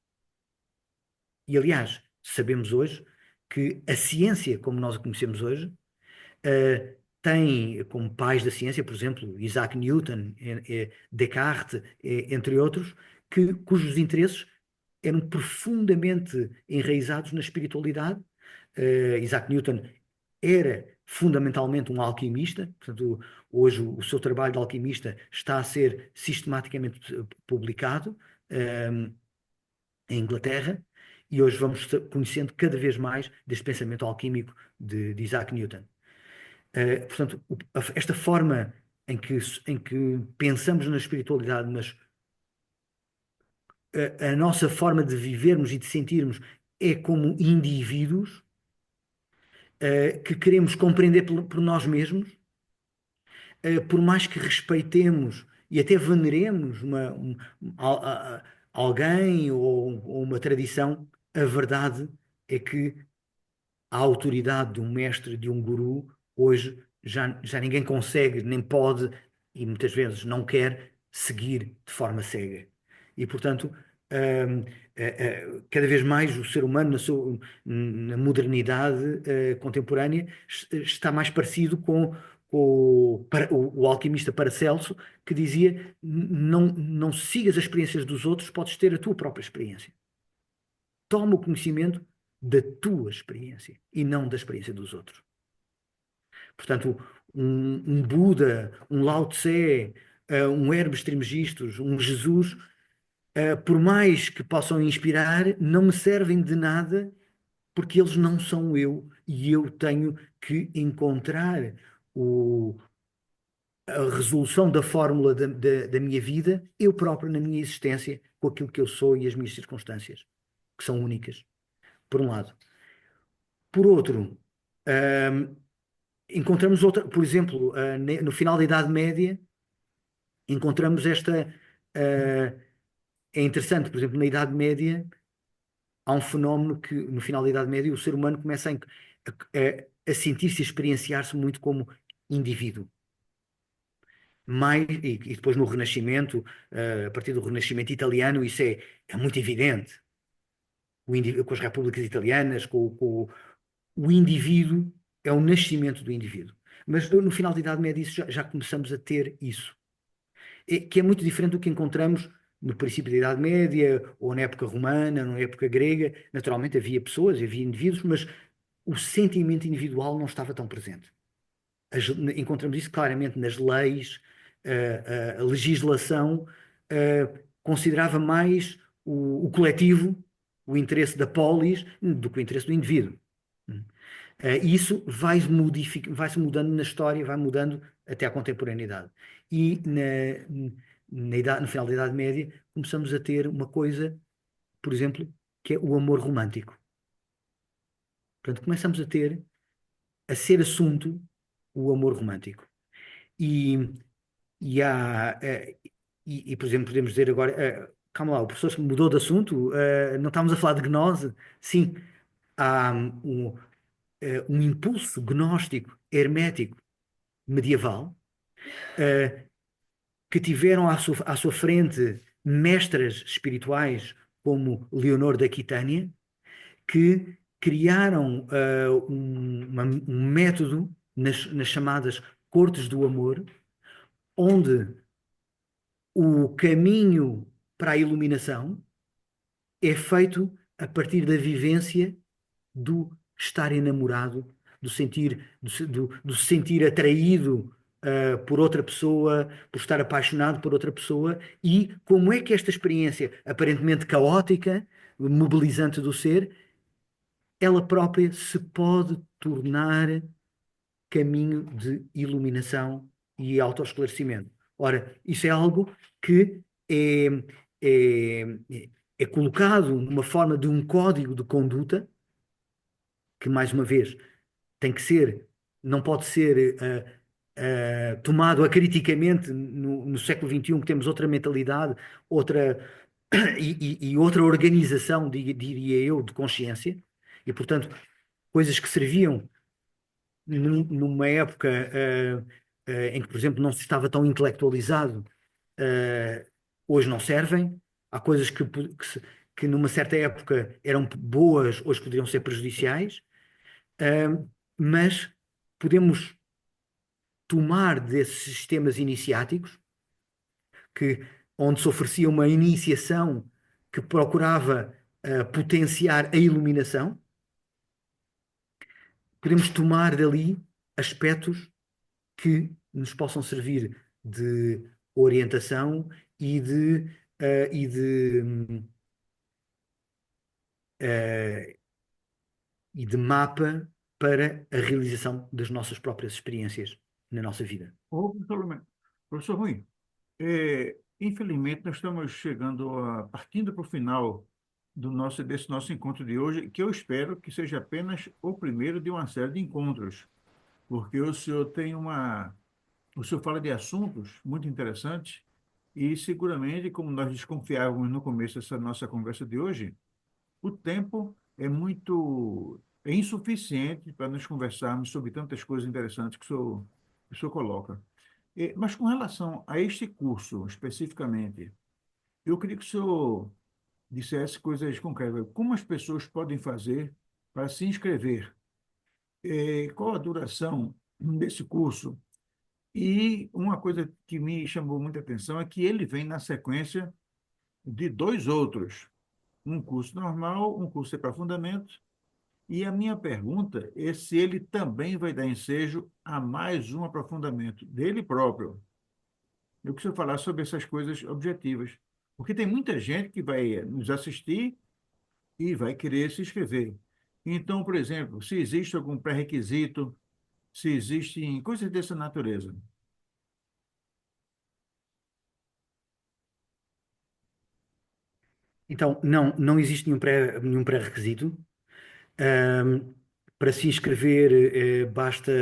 E, aliás, sabemos hoje que a ciência, como nós a conhecemos hoje, tem como pais da ciência, por exemplo, Isaac Newton, Descartes, entre outros, cujos interesses eram profundamente enraizados na espiritualidade. Isaac Newton era fundamentalmente um alquimista, portanto, hoje o seu trabalho de alquimista está a ser sistematicamente publicado em Inglaterra, e hoje vamos conhecendo cada vez mais deste pensamento alquímico de Isaac Newton. Portanto, esta forma em que pensamos na espiritualidade, mas a nossa forma de vivermos e de sentirmos é como indivíduos que queremos compreender por nós mesmos, por mais que respeitemos e até veneremos alguém ou uma tradição, a verdade é que a autoridade de um mestre, de um guru, hoje já ninguém consegue, nem pode, e muitas vezes não quer, seguir de forma cega. E, portanto, cada vez mais o ser humano, na modernidade contemporânea, está mais parecido com o alquimista Paracelso, que dizia: não sigas as experiências dos outros, podes ter a tua própria experiência. Toma o conhecimento da tua experiência e não da experiência dos outros. Portanto, um Buda, um Lao Tse, um Hermes Trismegistus, um Jesus, por mais que possam inspirar, não me servem de nada, porque eles não são eu, e eu tenho que encontrar a resolução da fórmula da minha vida, eu próprio, na minha existência, com aquilo que eu sou e as minhas circunstâncias, que são únicas, por um lado. Por outro, encontramos outra, por exemplo, no final da Idade Média, encontramos esta. É interessante, por exemplo, na Idade Média, há um fenómeno que, no final da Idade Média, o ser humano começa a sentir-se, a experienciar-se muito como indivíduo. E depois no Renascimento, a partir do Renascimento italiano, isso é muito evidente. Com as repúblicas italianas, o indivíduo é o nascimento do indivíduo. Mas no final da Idade Média já começamos a ter isso. Que é muito diferente do que encontramos no princípio da Idade Média, ou na época romana, na época grega. Naturalmente havia pessoas, havia indivíduos, mas o sentimento individual não estava tão presente. Encontramos isso claramente nas leis. A legislação considerava mais o coletivo, o interesse da polis, do que o interesse do indivíduo. Isso vai-se mudando na história, vai mudando até à contemporaneidade. E no final da Idade Média começamos a ter uma coisa, por exemplo, que é o amor romântico. Portanto, começamos a ser assunto o amor romântico. Por exemplo, podemos dizer agora, calma lá, o professor mudou de assunto, não estamos a falar de gnose. Sim, há um impulso gnóstico, hermético, medieval, que tiveram à sua frente mestras espirituais como Leonor da Aquitânia, que criaram um método nas chamadas cortes do amor, onde o caminho para a iluminação é feito a partir da vivência do estar enamorado, do sentir atraído por outra pessoa, por estar apaixonado por outra pessoa, e como é que esta experiência aparentemente caótica, mobilizante do ser, ela própria se pode tornar caminho de iluminação e autoesclarecimento. Ora, isso é algo que é colocado numa forma de um código de conduta que, mais uma vez, não pode ser tomado acriticamente no século XXI, que temos outra mentalidade, e outra organização, diria eu, de consciência, e, portanto, coisas que serviam numa época em que, por exemplo, não se estava tão intelectualizado, eh, hoje não servem. Há coisas que numa certa época eram boas, hoje poderiam ser prejudiciais. Eh, mas podemos tomar desses sistemas iniciáticos, onde se oferecia uma iniciação que procurava potenciar a iluminação, podemos tomar dali aspectos que nos possam servir de orientação e de, eh, e de, hum, eh, e de mapa para a realização das nossas próprias experiências na nossa vida. Ô, professor Rui, infelizmente nós estamos partindo para o final desse nosso encontro de hoje, que eu espero que seja apenas o primeiro de uma série de encontros, porque o senhor fala de assuntos muito interessantes e seguramente, como nós desconfiávamos no começo dessa nossa conversa de hoje, o tempo é insuficiente para nós conversarmos sobre tantas coisas interessantes que o senhor coloca. Mas com relação a este curso especificamente, eu queria que o senhor dissesse coisas concretas. Como as pessoas podem fazer para se inscrever? Qual a duração desse curso? E uma coisa que me chamou muita atenção é que ele vem na sequência de dois outros. Um curso normal, um curso de aprofundamento. E a minha pergunta é se ele também vai dar ensejo a mais um aprofundamento dele próprio. Eu preciso falar sobre essas coisas objetivas. Porque tem muita gente que vai nos assistir e vai querer se inscrever. Então, por exemplo, se existe algum pré-requisito, se existem coisas dessa natureza. Então, não existe nenhum pré-requisito. Ahm, para se inscrever, basta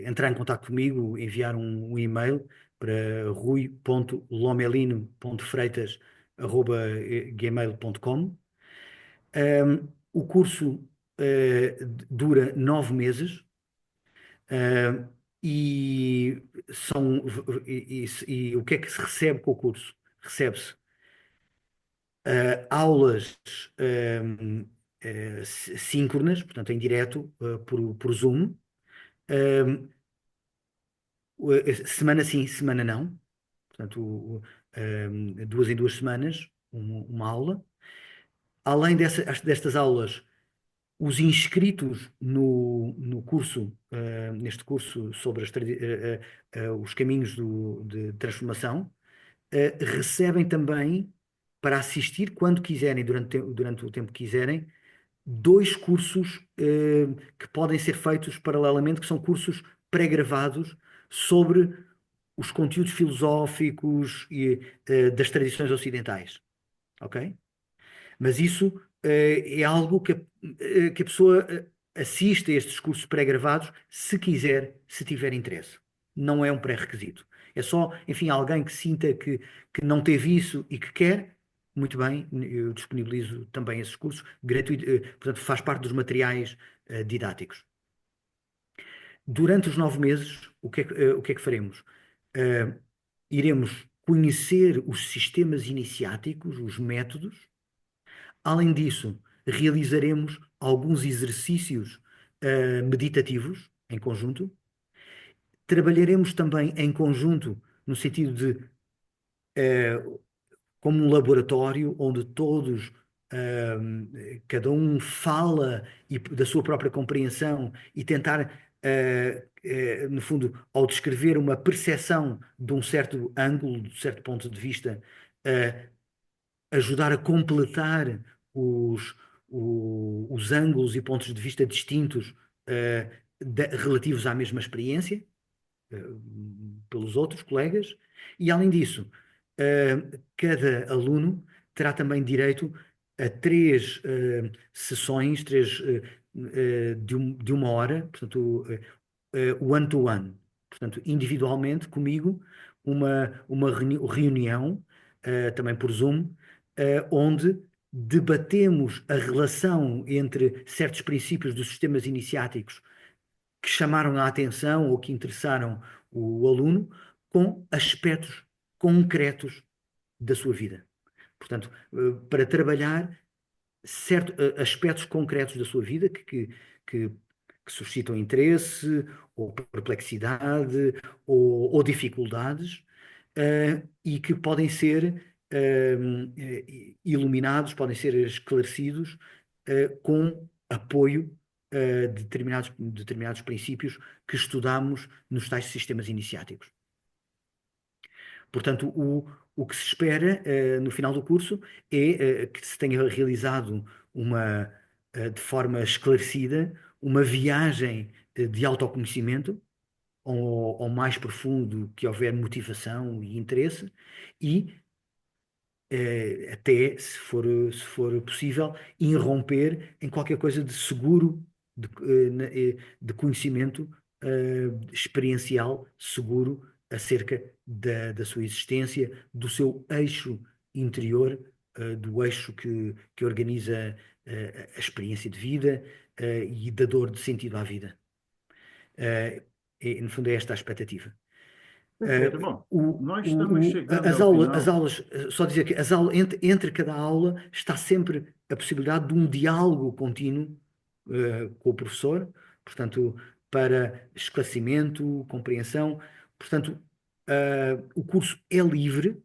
entrar em contato comigo, enviar um e-mail para rui.lomelino.freitas@gmail.com. O curso dura 9 meses. ahm, e, são, e o que é que se recebe com o curso? Recebe-se aulas síncronas, portanto em direto, por Zoom, um, semana sim, semana não, portanto 2 em 2 semanas, uma aula. Além destas aulas, os inscritos no curso, neste curso sobre os caminhos de transformação, recebem também, para assistir quando quiserem, durante o tempo que quiserem, dois cursos que podem ser feitos paralelamente, que são cursos pré-gravados sobre os conteúdos filosóficos das tradições ocidentais. Ok? Mas isso é algo que a pessoa assiste a estes cursos pré-gravados se quiser, se tiver interesse. Não é um pré-requisito. É só, enfim, alguém que sinta que não teve isso e que quer, muito bem, eu disponibilizo também esses cursos gratuitos, portanto, faz parte dos materiais didáticos. Durante os 9 meses, o que é que faremos? Eh, Iremos conhecer os sistemas iniciáticos, os métodos. Além disso, realizaremos alguns exercícios meditativos em conjunto. Trabalharemos também em conjunto, no sentido de como um laboratório onde cada um fala da sua própria compreensão e tentar, no fundo, ao descrever uma percepção de um certo ângulo, de um certo ponto de vista, uh, ajudar a completar os, os ângulos e pontos de vista distintos relativos à mesma experiência, pelos outros colegas. E, além disso, cada aluno terá também direito a três sessões, de uma hora, portanto, one-to-one, portanto, individualmente comigo, uma reunião, também por Zoom, onde debatemos a relação entre certos princípios dos sistemas iniciáticos que chamaram a atenção ou que interessaram o aluno com aspectos concretos da sua vida. Portanto, para trabalhar aspectos concretos da sua vida que suscitam interesse, ou perplexidade, ou dificuldades, e que podem ser iluminados, podem ser esclarecidos com apoio de determinados princípios que estudamos nos tais sistemas iniciáticos. Portanto, o que se espera no final do curso é que se tenha realizado de forma esclarecida uma viagem de autoconhecimento ao mais profundo que houver motivação e interesse e até, se for possível, irromper em qualquer coisa de seguro, de conhecimento experiencial seguro acerca da sua existência, do seu eixo interior, do eixo que organiza a experiência de vida e da dor de sentido à vida. No fundo, é esta a expectativa. Perfeito. Bom, nós estamos chegando ao As final. aulas, só dizer que entre cada aula está sempre a possibilidade de um diálogo contínuo com o professor, portanto, para esclarecimento, compreensão. Portanto, o curso é livre,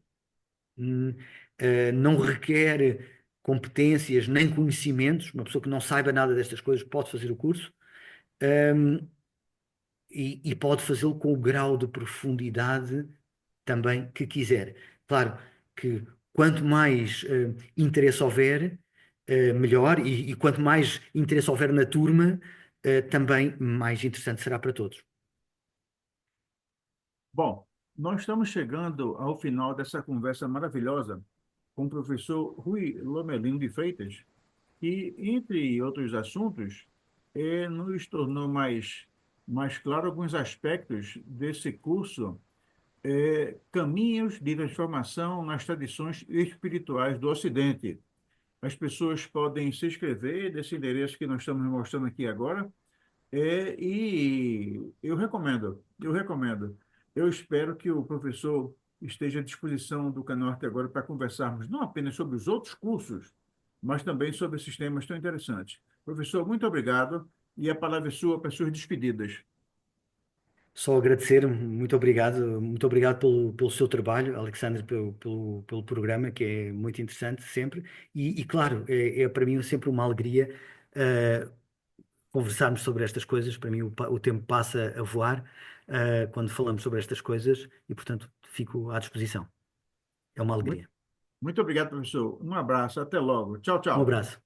não requer competências nem conhecimentos. Uma pessoa que não saiba nada destas coisas pode fazer o curso. E pode fazê-lo com o grau de profundidade também que quiser. Claro que quanto mais interesse houver, melhor, e quanto mais interesse houver na turma, também mais interessante será para todos. Bom, nós estamos chegando ao final dessa conversa maravilhosa com o professor Rui Lomelino de Freitas, que, entre outros assuntos, nos tornou mais claro alguns aspectos desse curso, Caminhos de Transformação nas Tradições Espirituais do Ocidente. As pessoas podem se inscrever nesse endereço que nós estamos mostrando aqui agora, e eu recomendo. Eu espero que o professor esteja à disposição do Canorte agora para conversarmos não apenas sobre os outros cursos, mas também sobre esses temas tão interessantes. Professor, muito obrigado, e a palavra é sua para suas despedidas. Só agradecer, muito obrigado pelo seu trabalho, Alexandre, pelo programa, que é muito interessante sempre, e claro, é para mim sempre uma alegria conversarmos sobre estas coisas. Para mim o tempo passa a voar quando falamos sobre estas coisas e, portanto, fico à disposição. É uma Muito, alegria. muito obrigado, professor. Um abraço, até logo. Tchau, Um tchau. abraço.